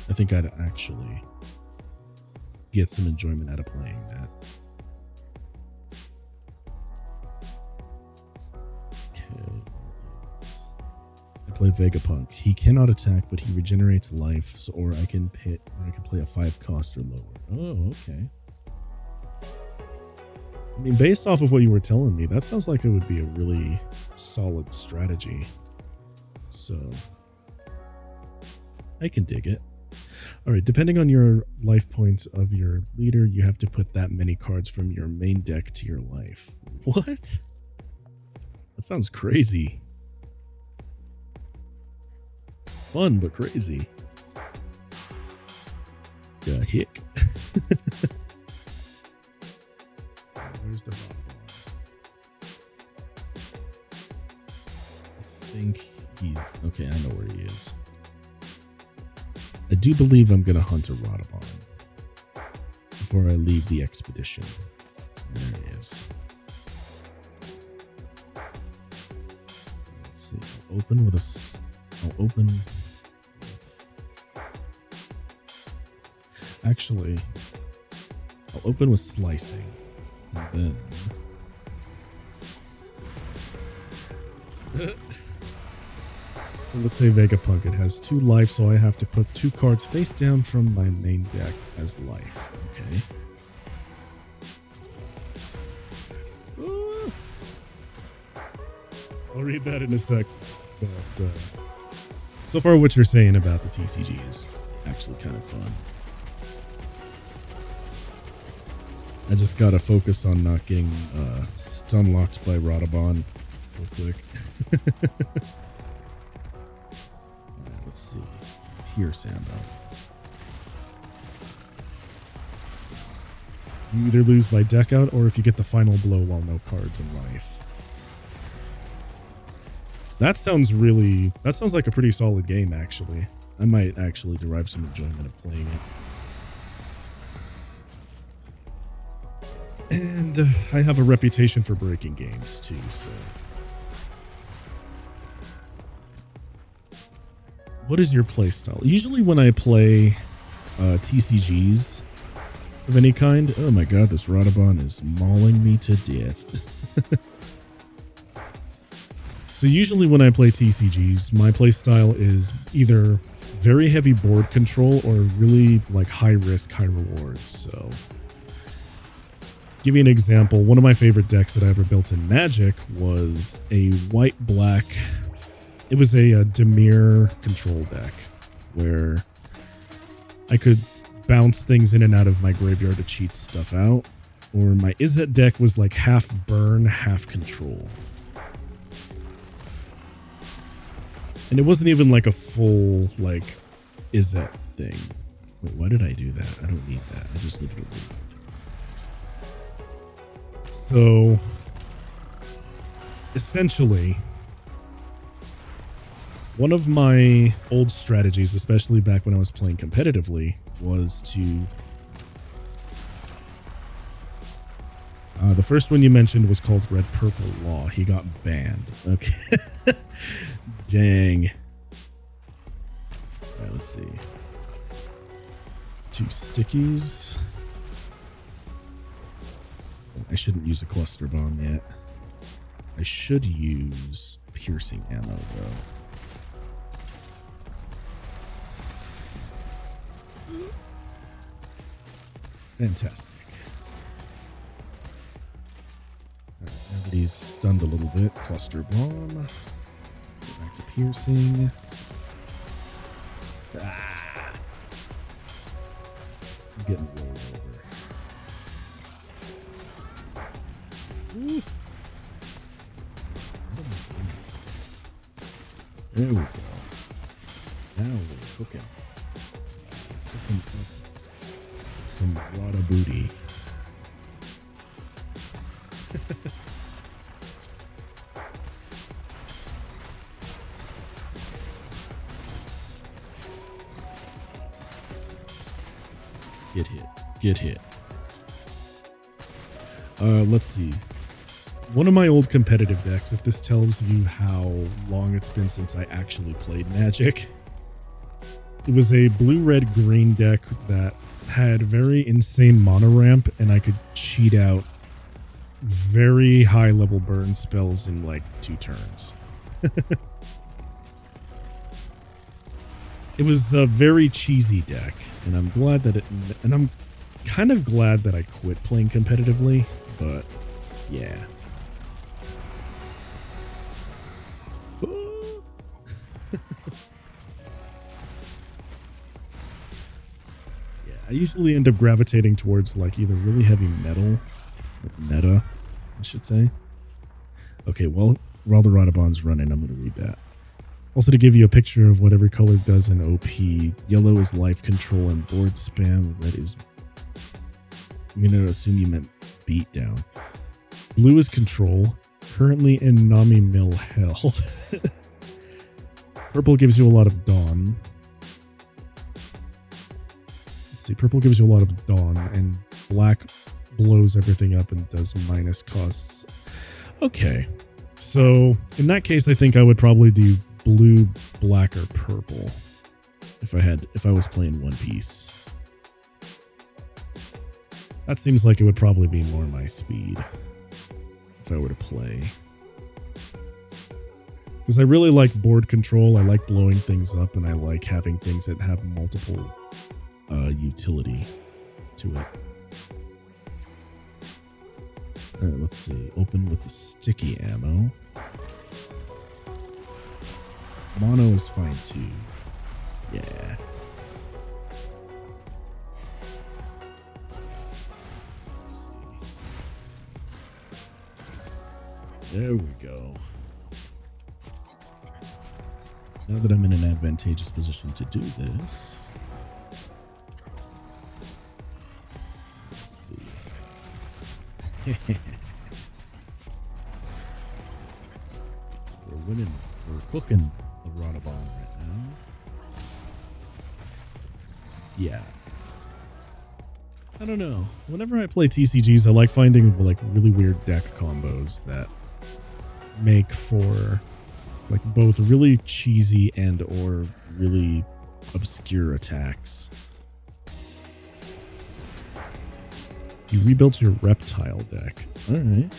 [SPEAKER 1] I think I'd actually get some enjoyment out of playing that. Okay. I play Vegapunk. He cannot attack, but he regenerates life, so, or I can play a 5-cost or lower. Oh, okay. I mean, based off of what you were telling me, that sounds like it would be a really solid strategy. So I can dig it. All right, depending on your life points of your leader, you have to put that many cards from your main deck to your life. What? That sounds crazy. Fun, but crazy. Hick. Where's the Robot? I think he... Okay, I know where he is. I do believe I'm going to hunt a Rodabon before I leave the expedition. There he is. Let's see. I'll open with a... I'll open... with... Actually, I'll open with slicing. And then... So let's say Vegapunk, it has 2 life, so I have to put 2 cards face down from my main deck as life. Okay. I'll read that in a sec. But so far what you're saying about the TCG is actually kind of fun. I just gotta focus on not getting stun locked by Rodabon real quick. Let's see. Pierce ammo. You either lose by deck out or if you get the final blow while no cards in life. That sounds like a pretty solid game, actually. I might actually derive some enjoyment of playing it. And I have a reputation for breaking games, too, so... What is your playstyle? Usually when I play TCGs of any kind... Oh my god, this Rodabon is mauling me to death. So usually when I play TCGs, my playstyle is either very heavy board control or really like high risk, high rewards. So, give you an example. One of my favorite decks that I ever built in Magic was a white-black... It was a Dimir control deck where I could bounce things in and out of my graveyard to cheat stuff out. Or my Izzet deck was like half burn, half control. And it wasn't even like a full, like, Izzet thing. Wait, why did I do that? I don't need that. I just need to read. So, essentially... One of my old strategies, especially back when I was playing competitively, was to... the first one you mentioned was called Red Purple Law. He got banned. Okay. Dang. Alright, let's see. 2 stickies. I shouldn't use a cluster bomb yet. I should use piercing ammo, though. Fantastic. Alright, now that he's stunned a little bit, cluster bomb. Go back to piercing. Ah! I'm getting rolled over. Ooh. There we go. Now we're cooking. Cooking up some Rada booty. Get hit. Get hit. Let's see. One of my old competitive decks, if this tells you how long it's been since I actually played Magic, it was a blue-red-green deck that had very insane mono ramp, and I could cheat out very high-level burn spells in like 2 turns. It was a very cheesy deck, and I'm glad that I'm kind of glad that I quit playing competitively, but yeah. I usually end up gravitating towards like either really heavy metal, or meta, I should say. Okay, well, while the Rodabon's running, I'm going to read that. Also, to give you a picture of what every color does in OP, yellow is life control and board spam, red is... I'm going to assume you meant beat down. Blue is control, currently in Nami Mill Hell. Purple gives you a lot of dawn. Let's see, purple gives you a lot of dawn, and black blows everything up and does minus costs. Okay, so in that case, I think I would probably do blue, black, or purple if I was playing One Piece. That seems like it would probably be more my speed if I were to play. Because I really like board control, I like blowing things up, and I like having things that have multiple utility to it. Alright, let's see. Open with the sticky ammo. Mono is fine too. Yeah. Let's see. There we go. Now that I'm in an advantageous position to do this, let's see. We're winning. We're cooking the Rodabon right now. Yeah. I don't know. Whenever I play TCGs, I like finding like really weird deck combos that make for like both really cheesy and or really obscure attacks. You rebuilt your reptile deck. Alright.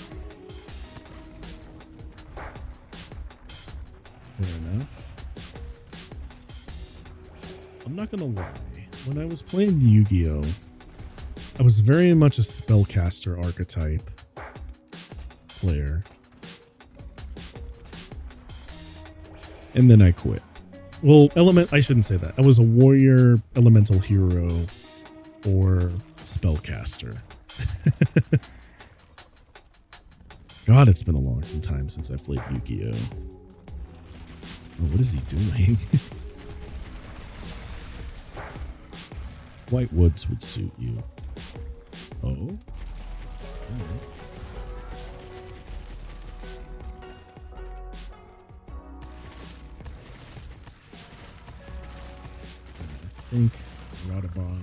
[SPEAKER 1] Fair enough. I'm not gonna lie. When I was playing Yu-Gi-Oh! I was very much a spellcaster archetype player. And then I quit. Well, I shouldn't say that. I was a warrior, elemental hero, or spellcaster. God, it's been a long time since I played Yu-Gi-Oh! Oh, what is he doing? White woods would suit you. Oh? Alright. I think Rodabon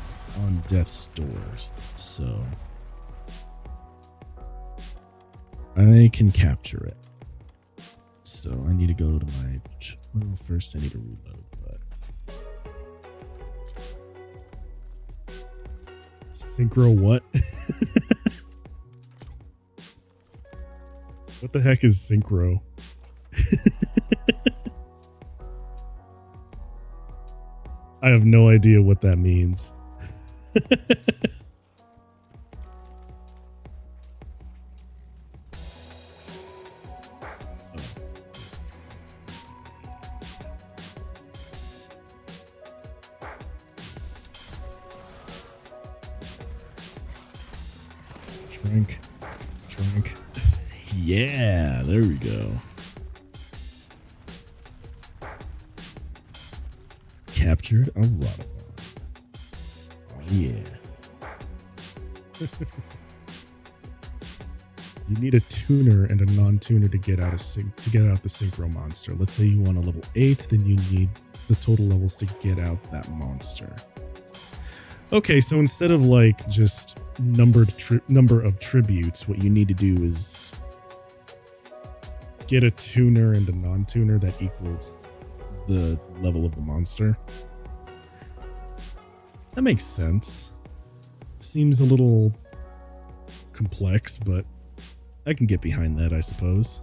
[SPEAKER 1] is on death's doors, so I can capture it. So I need to go to my... Well, first I need to reload, but... Synchro what? What the heck is synchro? I have no idea what that means. Drink. Yeah, there we go. Captured a Rodabon. Oh yeah. You need a tuner and a non-tuner to get out the synchro monster. Let's say you want a level 8, then you need the total levels to get out that monster. Okay, so instead of like just number of tributes, what you need to do is get a tuner and a non-tuner that equals the level of the monster. That makes sense. Seems a little complex, but I can get behind that, I suppose.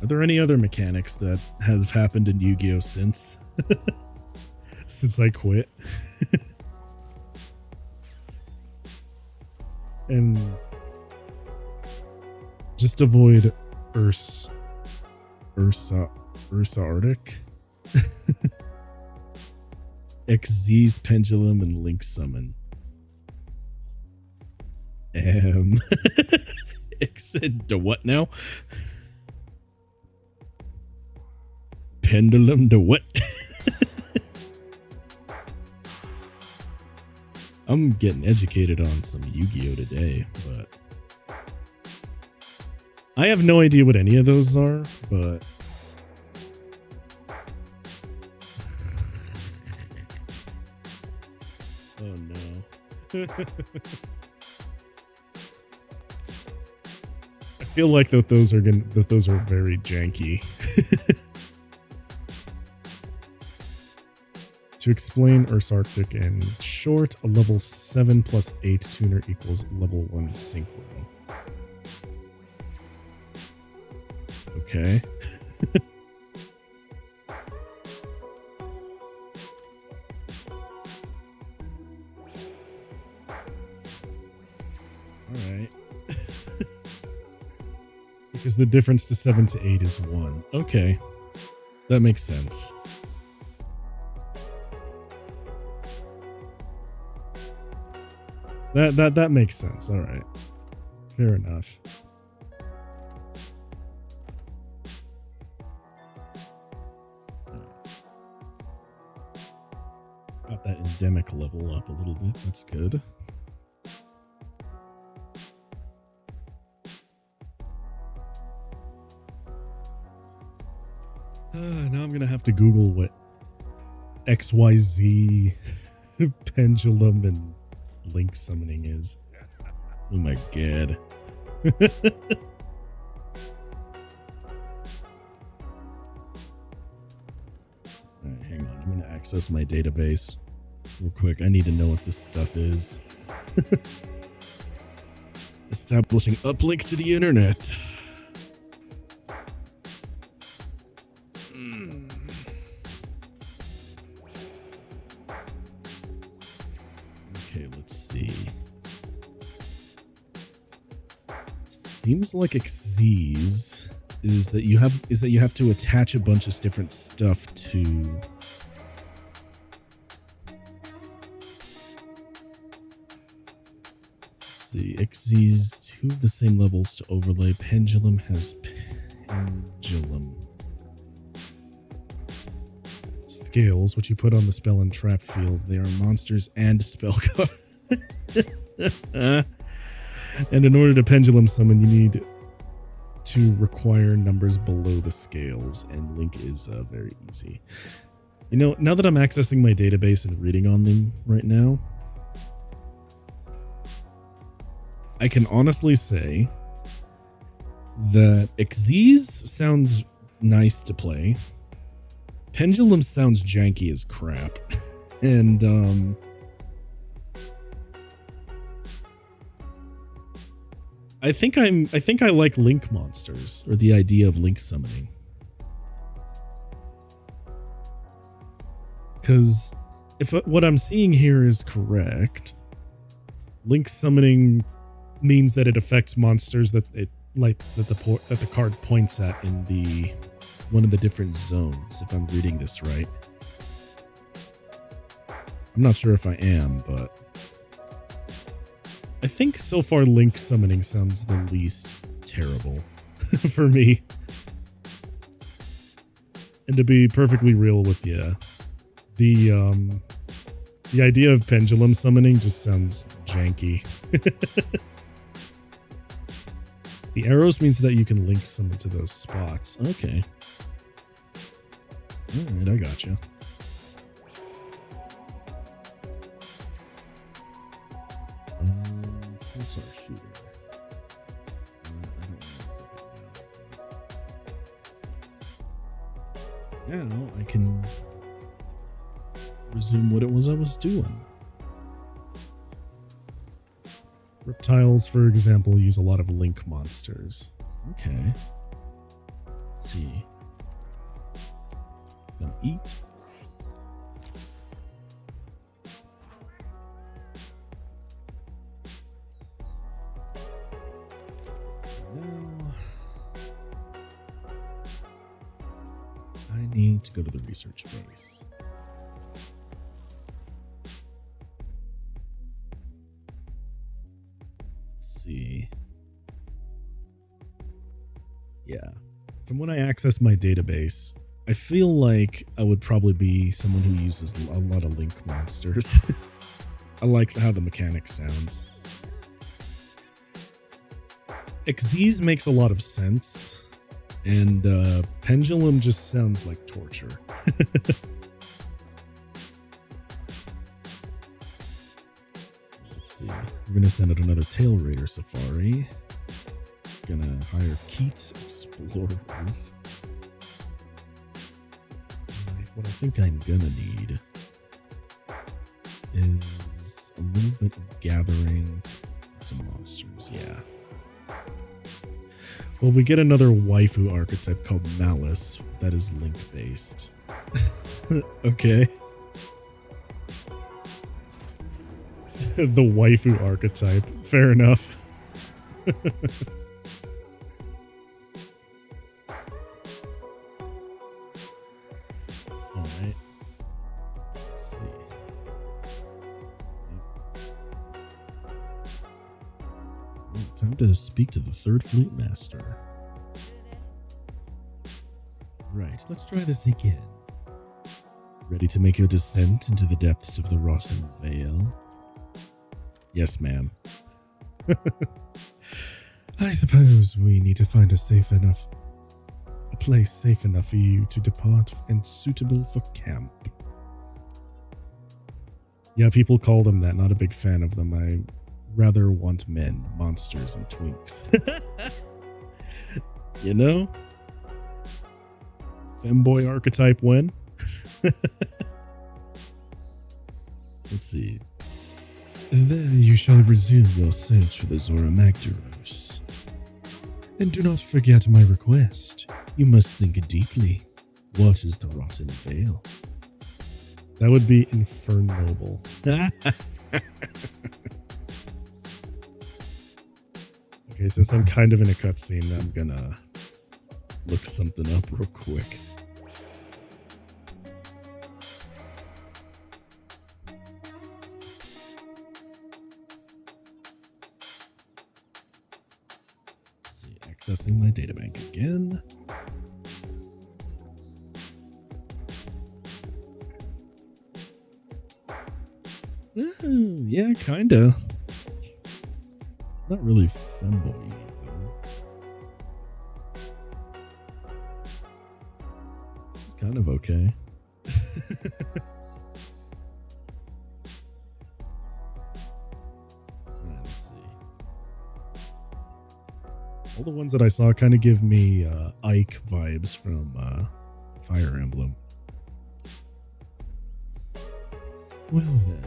[SPEAKER 1] Are there any other mechanics that have happened in Yu-Gi-Oh! Since I quit? And just avoid Ursa Arctic. XZ's pendulum and link summon. X to what now? Pendulum to what? I'm getting educated on some Yu-Gi-Oh today, but I have no idea what any of those are, but oh no. I feel like those are very janky. To explain Earth's Arctic in short, a level 7 plus 8 tuner equals level 1 synchro. Okay. Alright. Because the difference to 7 to 8 is 1. Okay. That makes sense. That makes sense. All right. Fair enough. Got that endemic level up a little bit. That's good. Now I'm going to have to Google what XYZ pendulum and link summoning is. Oh my god. Alright, hang on. I'm gonna access my database real quick. I need to know what this stuff is. Establishing uplink to the internet. Okay, let's see. Seems like XZ's is that you have to attach a bunch of different stuff to see. XZ's 2 of the same levels to overlay. Pendulum has pendulum scales, which you put on the spell and trap field. They are monsters and spell cards. And in order to pendulum summon, you need to require numbers below the scales, and link is very easy. You know, now that I'm accessing my database and reading on them right now, I can honestly say that XZ's sounds nice to play. Pendulum sounds janky as crap. And I think I like link monsters, or the idea of link summoning. Cuz if what I'm seeing here is correct, link summoning means that it affects monsters that the card points at in the one of the different zones, if I'm reading this right. I'm not sure if I am, but I think so far link summoning sounds the least terrible for me. And to be perfectly real with you, the idea of pendulum summoning just sounds janky. The arrows means that you can link summon to those spots. Okay. Alright, I gotcha. What's our shooter? I don't know. Now I can resume what it was I was doing. Reptiles, for example, use a lot of link monsters. Okay. Let's see. Gonna eat. Now I need to go to the research base. Yeah. From when I access my database, I feel like I would probably be someone who uses a lot of link monsters. I like how the mechanic sounds. Xyz makes a lot of sense, and Pendulum just sounds like torture. Let's see. We're gonna send out another Tail Raider Safari. Gonna hire Keith's Explorers. What I think I'm gonna need is a little bit of gathering some monsters, yeah. Well, we get another waifu archetype called Malice that is link based. Okay. The waifu archetype, fair enough. Alright. Let's see. Well, time to speak to the third fleet master. Right, let's try this again. Ready to make your descent into the depths of the Rotten Vale? Yes, ma'am. I suppose we need to find a place safe enough for you to depart and suitable for camp. Yeah, people call them that. Not a big fan of them. I rather want men, monsters, and twinks. You know? Femboy archetype when? Let's see. There you shall resume your search for the Zora Magdaros. And do not forget my request. You must think deeply. What is the Rotten Vale? That would be infernoble. Okay, since I'm kind of in a cutscene, I'm gonna look something up real quick. Let's see, accessing my databank again. Yeah, kinda. Not really femboy though. It's kind of okay. Let's see. All the ones that I saw kind of give me Ike vibes from Fire Emblem. Well then,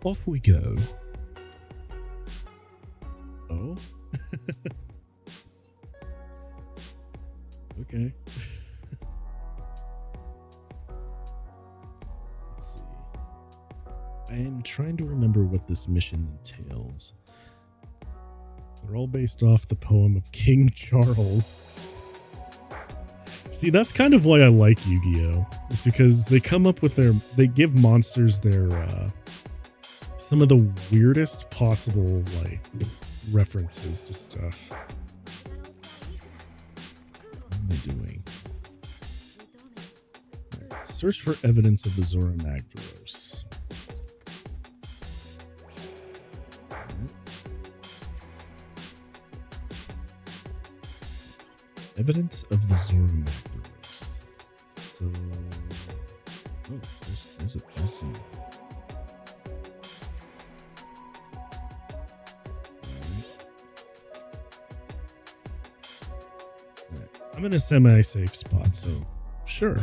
[SPEAKER 1] off we go. Oh? Okay. Let's see. I am trying to remember what this mission entails. They're all based off the poem of King Charles. See, that's kind of why I like Yu-Gi-Oh! Is because they come up with they give monsters their, some of the weirdest possible, like, references to stuff. What am I doing? Right. Search for evidence of the Zora Magdaros. Evidence of the Zora Magdaros. So, oh, there's some. Right. I'm in a semi-safe spot, so sure.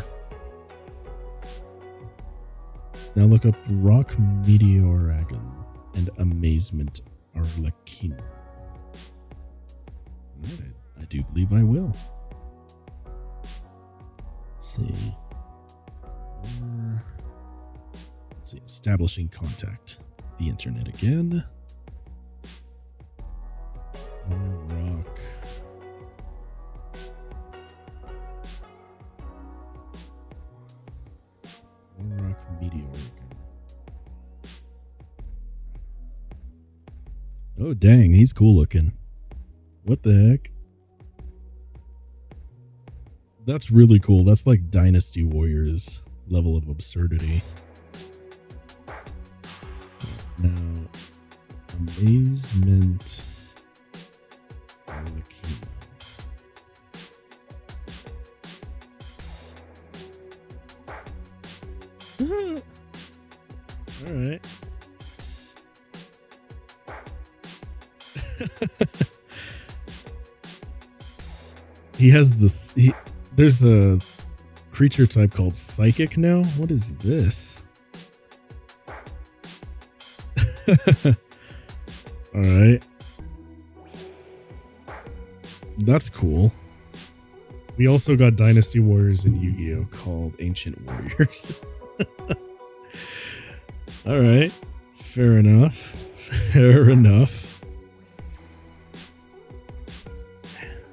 [SPEAKER 1] Now look up Rock Meteoragon and Amazement Arlecchino. Alright. I do believe I will. Let's see. Let's see. Establishing contact. The internet again. Rock. Rock Meteor. Oh dang, he's cool looking. What the heck? That's really cool. That's like Dynasty Warriors level of absurdity. Now, amazement. All right. He has this. There's a creature type called Psychic now. What is this? All right. That's cool. We also got Dynasty Warriors in Yu-Gi-Oh! Called Ancient Warriors. All right. Fair enough. Fair enough.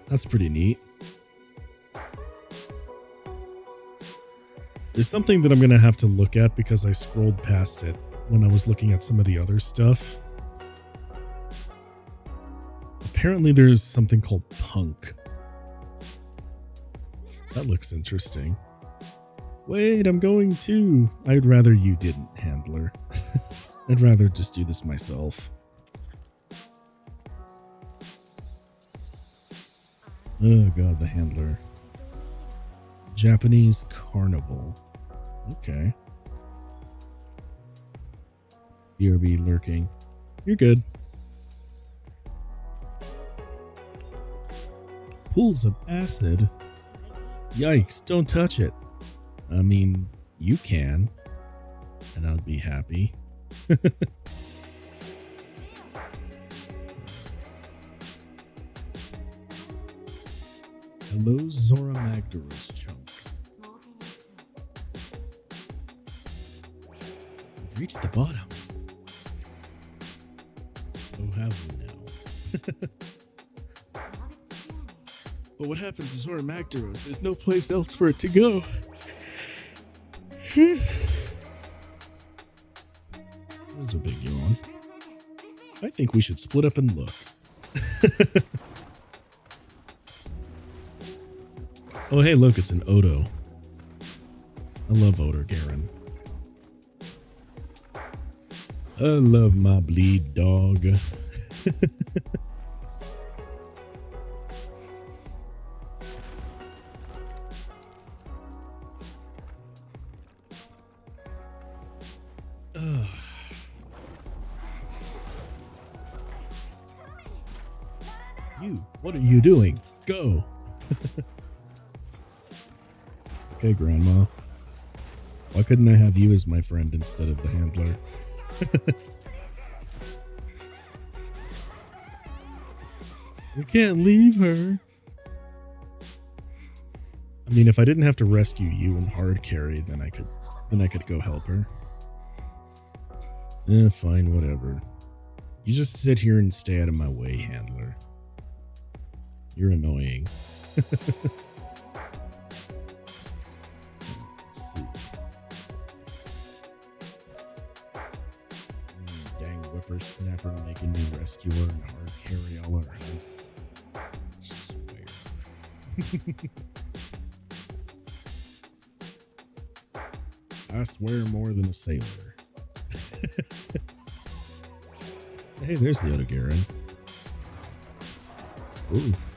[SPEAKER 1] That's pretty neat. There's something that I'm going to have to look at because I scrolled past it when I was looking at some of the other stuff. Apparently there's something called Punk. That looks interesting. Wait, I'm going too. I'd rather you didn't, Handler. I'd rather just do this myself. Oh god, the Handler. Japanese Carnival. Okay. BRB lurking. You're good. Pools of acid? Yikes, don't touch it. I mean, you can. And I'd be happy. Hello, Zora Magdaros chunk. We've reached the bottom. Oh, have we now? But what happened to Zora Magdaros? There's no place else for it to go. That was a big yawn. I think we should split up and look. Oh, hey, look, it's an Odo. I love Odo Garen. I love my bleed dog. You, what are you doing? Go. Okay, Grandma. Why couldn't I have you as my friend instead of the Handler? We can't leave her. I mean, if I didn't have to rescue you and hard carry, then I could go help her. Fine, whatever. You just sit here and stay out of my way, Handler. You're annoying. Let's see. Dang whippersnapper making me rescuer and hard carry all our hunts. I swear. I swear more than a sailor. Hey, there's the Otogaren. Oof.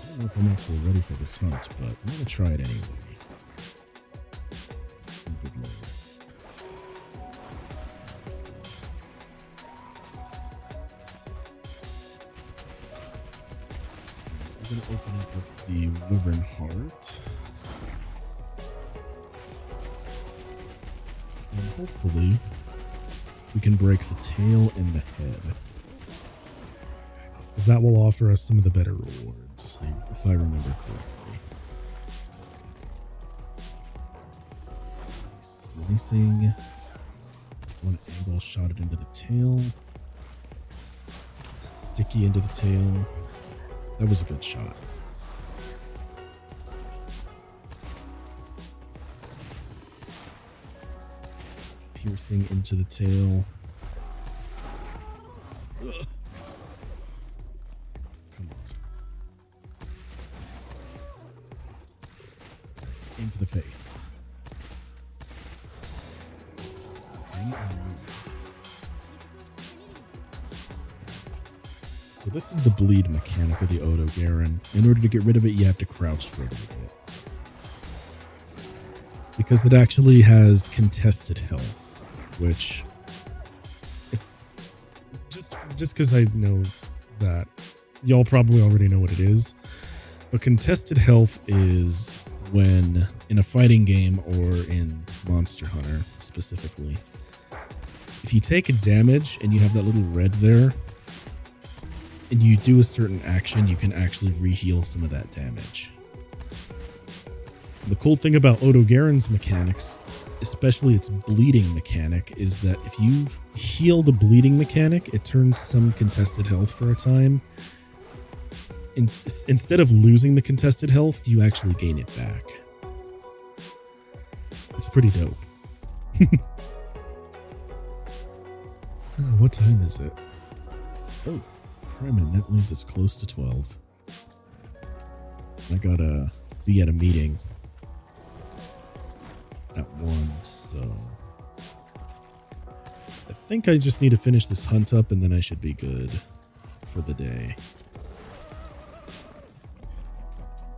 [SPEAKER 1] I don't know if I'm actually ready for this hunt, but I'm gonna try it anyway. Good lord. Let's see. We're gonna open up with the Wyvern Heart. And hopefully we can break the tail and the head. Because that will offer us some of the better rewards, if I remember correctly. Slicing. One angle shot it into the tail. Sticky into the tail. That was a good shot. Piercing into the tail. Ugh. Come on. Aim for the face. Dang it, so this is the bleed mechanic of the Odo Garen. In order to get rid of it, you have to crouch for a little bit. Because it actually has contested health, which, if just because I know that y'all probably already know what it is, but contested health is when in a fighting game or in Monster Hunter specifically, if you take a damage and you have that little red there, and you do a certain action, you can actually re-heal some of that damage. The cool thing about Odo Garen's mechanics, especially its bleeding mechanic, is that if you heal the bleeding mechanic, it turns some contested health for a time. Instead of losing the contested health, you actually gain it back. It's pretty dope. What time is it? Oh, Kremen, that means it's close to 12. I gotta be at a meeting at 1, so I think I just need to finish this hunt up and then I should be good for the day.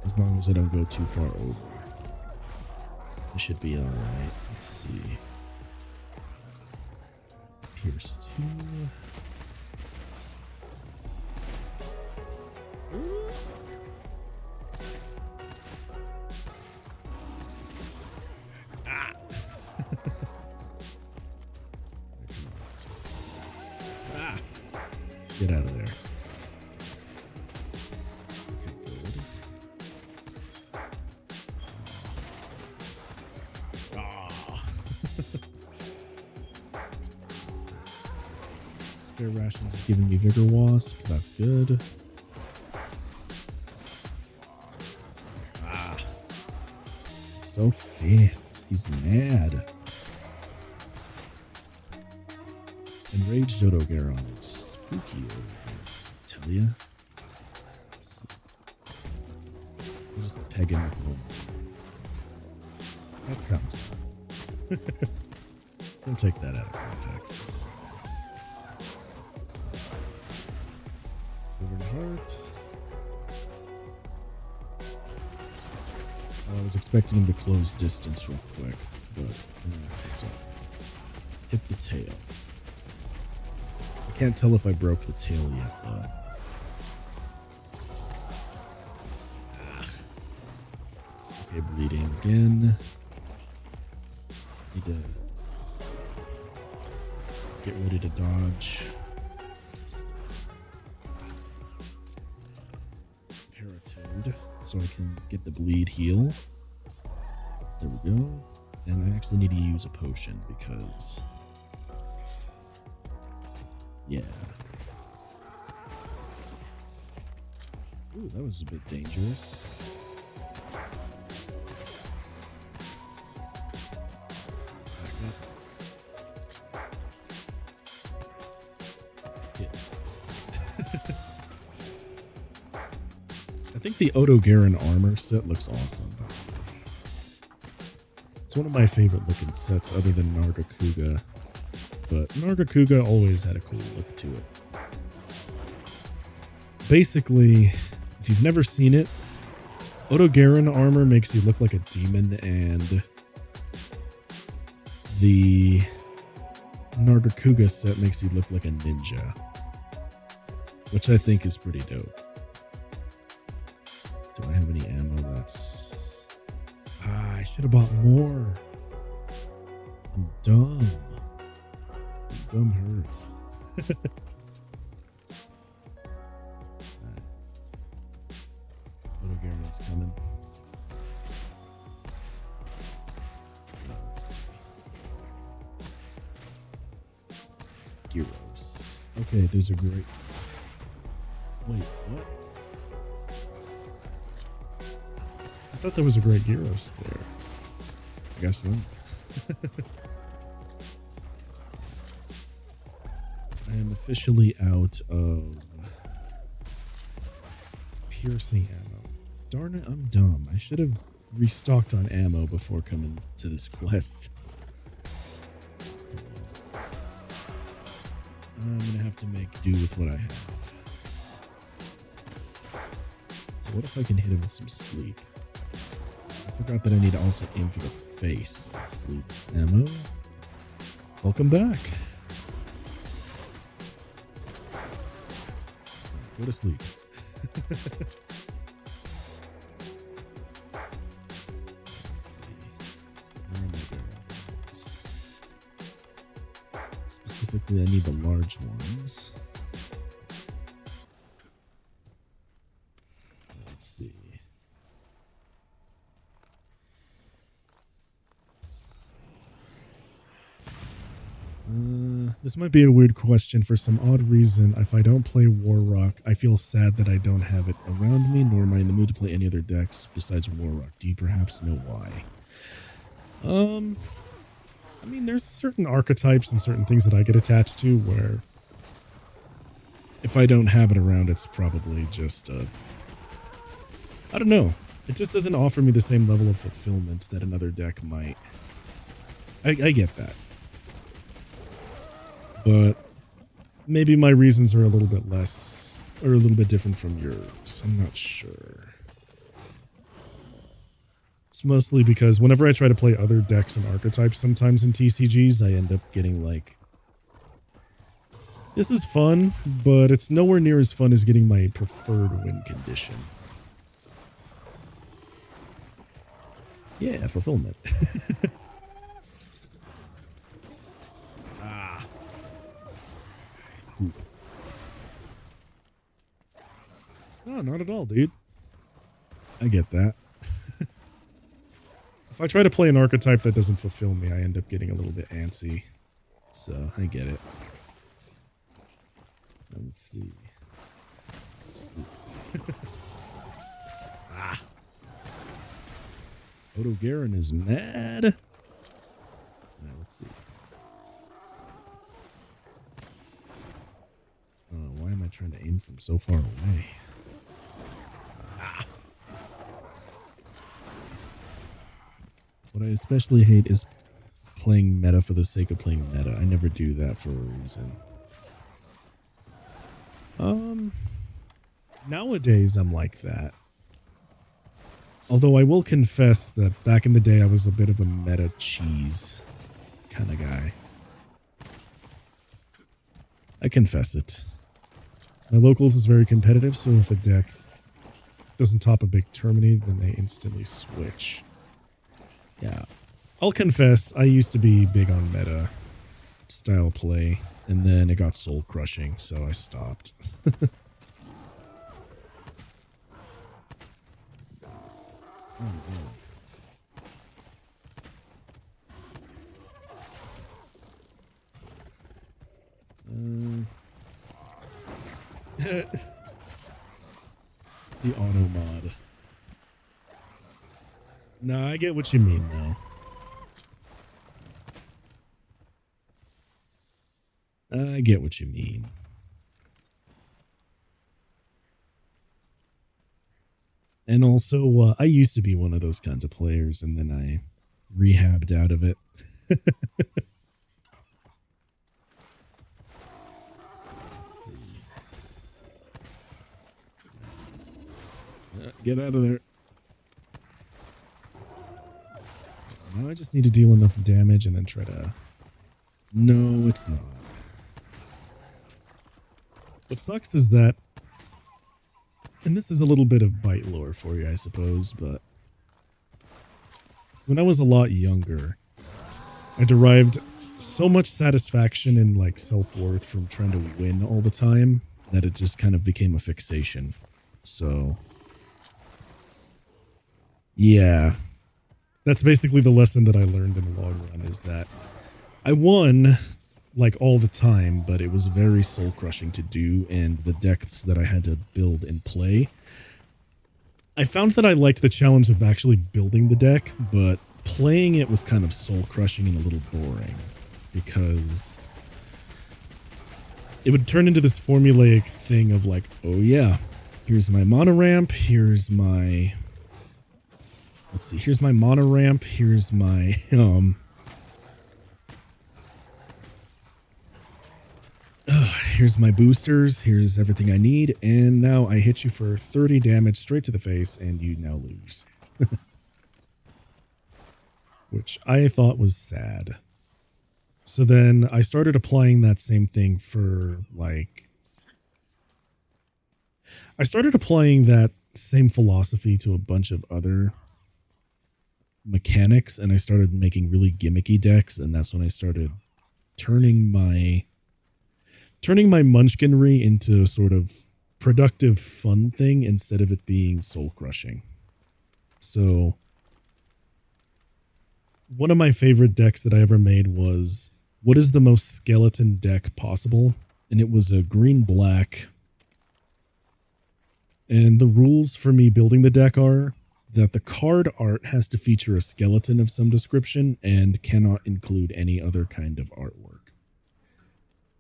[SPEAKER 1] As long as I don't go too far over. I should be alright. Let's see. Pierce 2. Ah! Ah! Get out of there. Okay, good. Ah! Spare rations is giving me Vigor Wasp. That's good. Ah! So fast. He's mad. Enraged Odo Garen is spooky over here, I tell ya. I'll just peg him with one. That sounds awful. Don't take that out of context. Over to heart. I was expecting him to close distance real quick, but it's all. Hit the tail. I can't tell if I broke the tail yet, though. Okay, bleeding again. Need to get ready to dodge. Paratoad, so I can get the bleed heal. There we go. And I actually need to use a potion because... yeah. Ooh, that was a bit dangerous. Back up. Hit. I think the Odo Garen armor set looks awesome. It's one of my favorite looking sets other than Nargacuga. But Nargacuga always had a cool look to it. Basically, if you've never seen it, Odo Garen armor makes you look like a demon, and the Nargacuga set makes you look like a ninja, which I think is pretty dope. Do I have any ammo? That's... I should have bought more. I'm dumb. Dumb hurts. Odo Garen's coming. Let's see. Gyros. Okay, there's a great... wait, what? I thought there was a great Gyros there. I guess not. I am officially out of piercing ammo. Darn it, I'm dumb. I should have restocked on ammo before coming to this quest. I'm gonna have to make do with what I have. So what if I can hit him with some sleep? I forgot that I need to also aim for the face. Sleep ammo. Welcome back. Go to sleep. Let's see. Where am I going? Specifically, I need the large ones. Let's see. This might be a weird question. For some odd reason, if I don't play Warrock, I feel sad that I don't have it around me, nor am I in the mood to play any other decks besides Warrock. Do you perhaps know why? I mean, there's certain archetypes and certain things that I get attached to where if I don't have it around, it's probably just, I don't know. It just doesn't offer me the same level of fulfillment that another deck might. I get that. But maybe my reasons are a little bit less, or a little bit different from yours. I'm not sure. It's mostly because whenever I try to play other decks and archetypes, sometimes in TCGs, I end up getting like, this is fun, but it's nowhere near as fun as getting my preferred win condition. Yeah, fulfillment. No, not at all, dude. I get that. If I try to play an archetype that doesn't fulfill me, I end up getting a little bit antsy. So, I get it. Let's see. Ah. Odo Garen is mad. Right, let's see. Why am I trying to aim from so far away? What I especially hate is playing meta for the sake of playing meta. I never do that for a reason. Nowadays I'm like that. Although I will confess that back in the day I was a bit of a meta cheese kind of guy. I confess it. My locals is very competitive, so if a deck doesn't top a big tourney, then they instantly switch. Yeah, I'll confess, I used to be big on meta style play, and then it got soul crushing, so I stopped. Oh, man. The auto mod. No, I get what you mean, though. I get what you mean. And also, I used to be one of those kinds of players, and then I rehabbed out of it. Let's see. Get out of there. Now I just need to deal enough damage and then try to... No, it's not. What sucks is that... And this is a little bit of bite lore for you, I suppose, but... When I was a lot younger, I derived so much satisfaction and, like, self-worth from trying to win all the time that it just kind of became a fixation. So... Yeah. That's basically the lesson that I learned in the long run, is that I won, like, all the time, but it was very soul-crushing to do, and the decks that I had to build and play. I found that I liked the challenge of actually building the deck, but playing it was kind of soul-crushing and a little boring, because it would turn into this formulaic thing of, like, oh yeah, here's my monoramp, here's my Let's see. Here's my mono ramp. Here's my here's my boosters. Here's everything I need. And now I hit you for 30 damage straight to the face, and you now lose. Which I thought was sad. So then I started applying that same thing for, like... I started applying that same philosophy to a bunch of other mechanics, and I started making really gimmicky decks, and that's when I started turning my munchkinry into a sort of productive fun thing instead of it being soul crushing. So one of my favorite decks that I ever made was, what is the most skeleton deck possible? And it was a green-black. And the rules for me building the deck are that the card art has to feature a skeleton of some description and cannot include any other kind of artwork.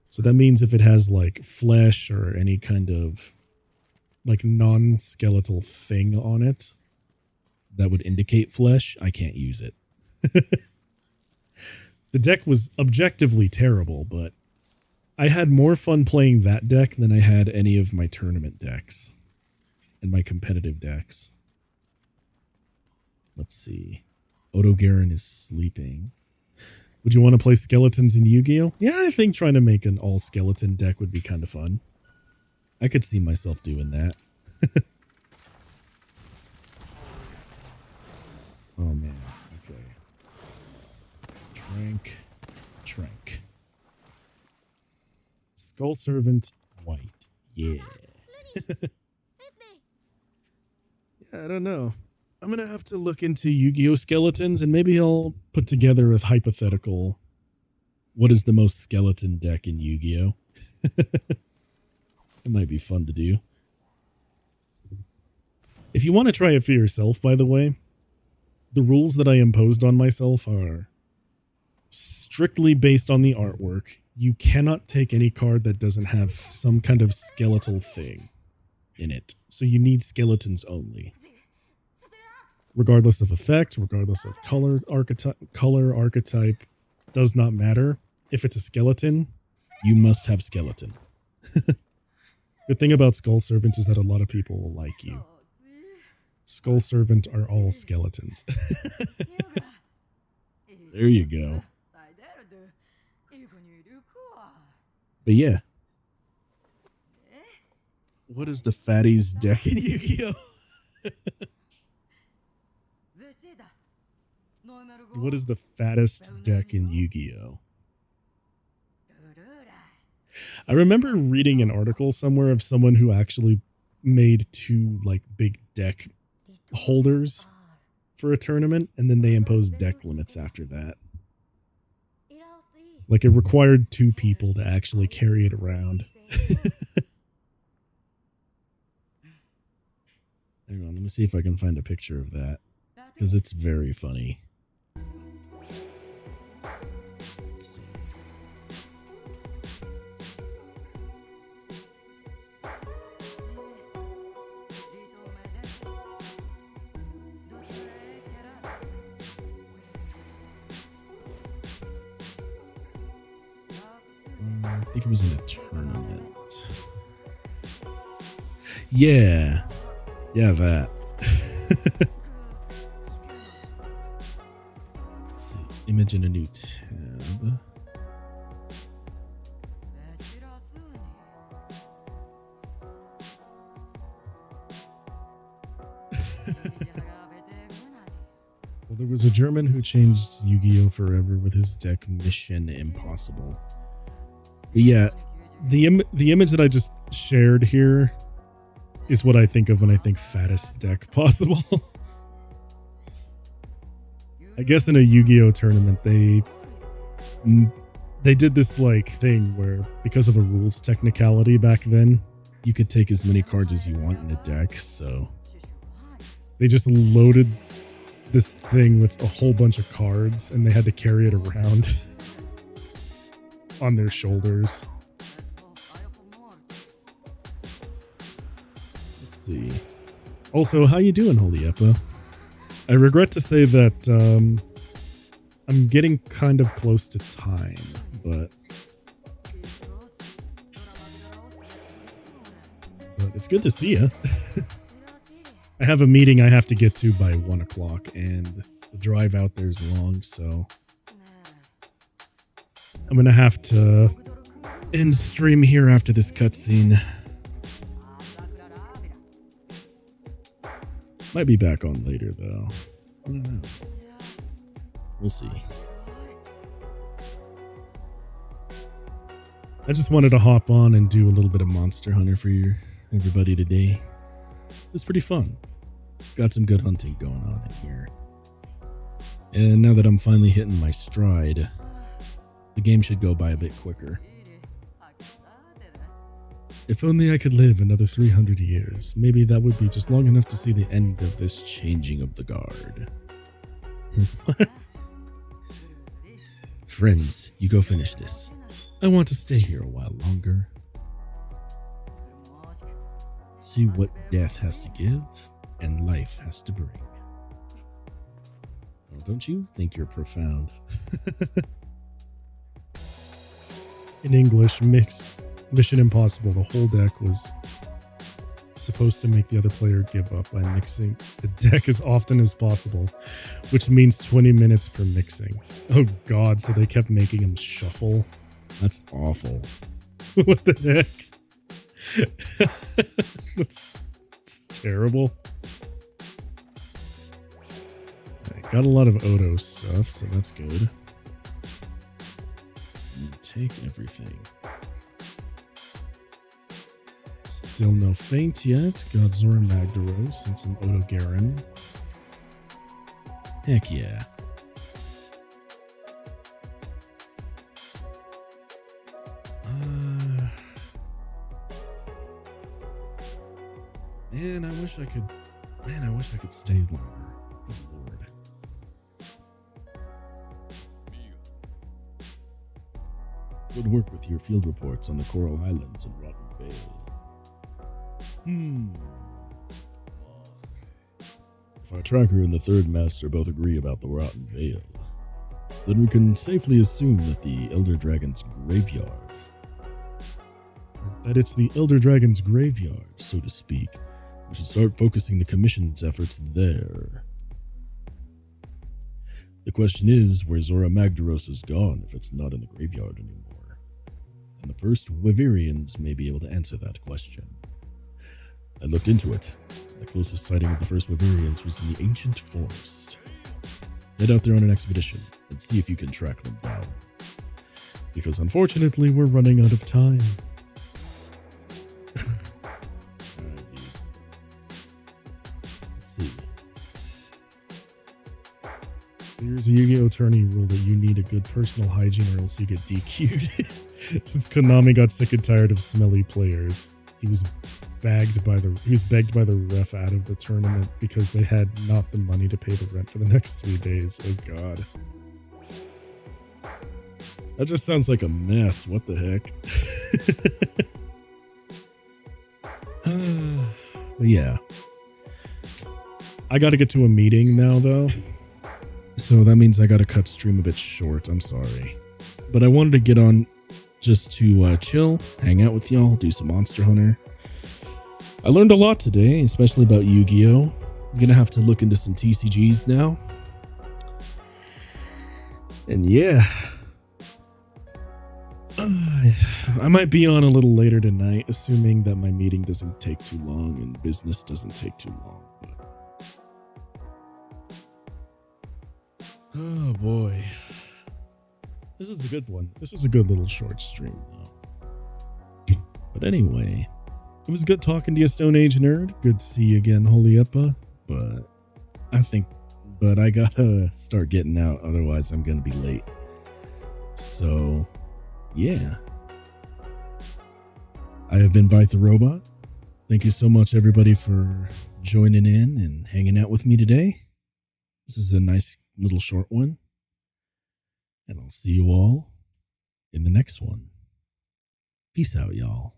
[SPEAKER 1] So that means if it has like flesh or any kind of like non-skeletal thing on it that would indicate flesh, I can't use it. The deck was objectively terrible, but I had more fun playing that deck than I had any of my tournament decks and my competitive decks. Let's see. Odo Garen is sleeping. Would you want to play skeletons in Yu-Gi-Oh? Yeah, I think trying to make an all-skeleton deck would be kind of fun. I could see myself doing that. Oh, man. Okay. Trank. Skull Servant, white. Yeah. Yeah, I don't know. I'm going to have to look into Yu-Gi-Oh! Skeletons, and maybe I'll put together a hypothetical, what is the most skeleton deck in Yu-Gi-Oh? It might be fun to do. If you want to try it for yourself, by the way, the rules that I imposed on myself are strictly based on the artwork. You cannot take any card that doesn't have some kind of skeletal thing in it. So you need skeletons only. Regardless of effect, regardless of color archetype, does not matter. If it's a skeleton, you must have skeleton. Good thing about Skull Servant is that a lot of people will like you. Skull Servant are all skeletons. There you go. But yeah. What is the fatties deck in Yu-Gi-Oh? What is the fattest deck in Yu-Gi-Oh? I remember reading an article somewhere of someone who actually made 2 like big deck holders for a tournament, and then they imposed deck limits after that. Like it required 2 people to actually carry it around. Hang on, let me see if I can find a picture of that, because it's very funny. I think it was in a tournament. Yeah. Yeah, that. Let's see. Image in a new tab. Well, there was a German who changed Yu-Gi-Oh! Forever with his deck Mission Impossible. But yeah, the image that I just shared here is what I think of when I think fattest deck possible. I guess in a Yu-Gi-Oh! Tournament, they did this like thing where, because of a rules technicality back then, you could take as many cards as you want in a deck, so they just loaded this thing with a whole bunch of cards, and they had to carry it around on their shoulders. Let's see. Also, how you doing, Holy Eppa? I regret to say that I'm getting kind of close to time, but it's good to see you. I have a meeting I have to get to by 1 o'clock, and the drive out there is long, so I'm gonna have to end stream here after this cutscene. Might be back on later, though. I don't know. We'll see. I just wanted to hop on and do a little bit of Monster Hunter for everybody today. It was pretty fun. Got some good hunting going on in here. And now that I'm finally hitting my stride, the game should go by a bit quicker. If only I could live another 300 years. Maybe that would be just long enough to see the end of this changing of the guard. Friends, you go finish this. I want to stay here a while longer. See what death has to give and life has to bring. Well, don't you think you're profound? In English, Mission Impossible, the whole deck was supposed to make the other player give up by mixing the deck as often as possible, which means 20 minutes per mixing. Oh god, so they kept making him shuffle. That's awful. What the heck? It's terrible. I got a lot of Odo stuff, so that's good. Take everything. Still no feint yet. Got Zora Magdaros and some Odo Garen. Heck yeah. Man, I wish I could stay longer. Good lord. Good work with your field reports on the Coral Islands and Rotten Vale. If our tracker and the third master both agree about the Rotten Vale, then we can safely assume that the Elder Dragon's graveyard. That it's the Elder Dragon's graveyard, so to speak. We should start focusing the Commission's efforts there. The question is, where Zora Magdaros is gone if it's not in the graveyard anymore? And the first Wyverians may be able to answer that question. I looked into it. The closest sighting of the first Wyverians was in the ancient forest. Head out there on an expedition and see if you can track them down. Because unfortunately, we're running out of time. Let's see. Here's a Yu-Gi-Oh! Tourney rule that you need a good personal hygiene or else you get DQ'd. Since Konami got sick and tired of smelly players, he was begged by the ref out of the tournament because they had not the money to pay the rent for the next 3 days. Oh god. That just sounds like a mess. What the heck? But yeah. I gotta get to a meeting now though. So that means I gotta cut stream a bit short. I'm sorry. But I wanted to get on just to chill, hang out with y'all, do some Monster Hunter. I learned a lot today, especially about Yu-Gi-Oh! I'm gonna have to look into some TCGs now. And yeah. I might be on a little later tonight, assuming that my meeting doesn't take too long and business doesn't take too long. But... oh boy. This is a good one. This is a good little short stream, though. But anyway, it was good talking to you, Stone Age Nerd. Good to see you again, Holy Uppa. But I gotta start getting out, otherwise I'm gonna be late. So, yeah. I have been Bite the Robot. Thank you so much, everybody, for joining in and hanging out with me today. This is a nice little short one. And I'll see you all in the next one. Peace out, y'all.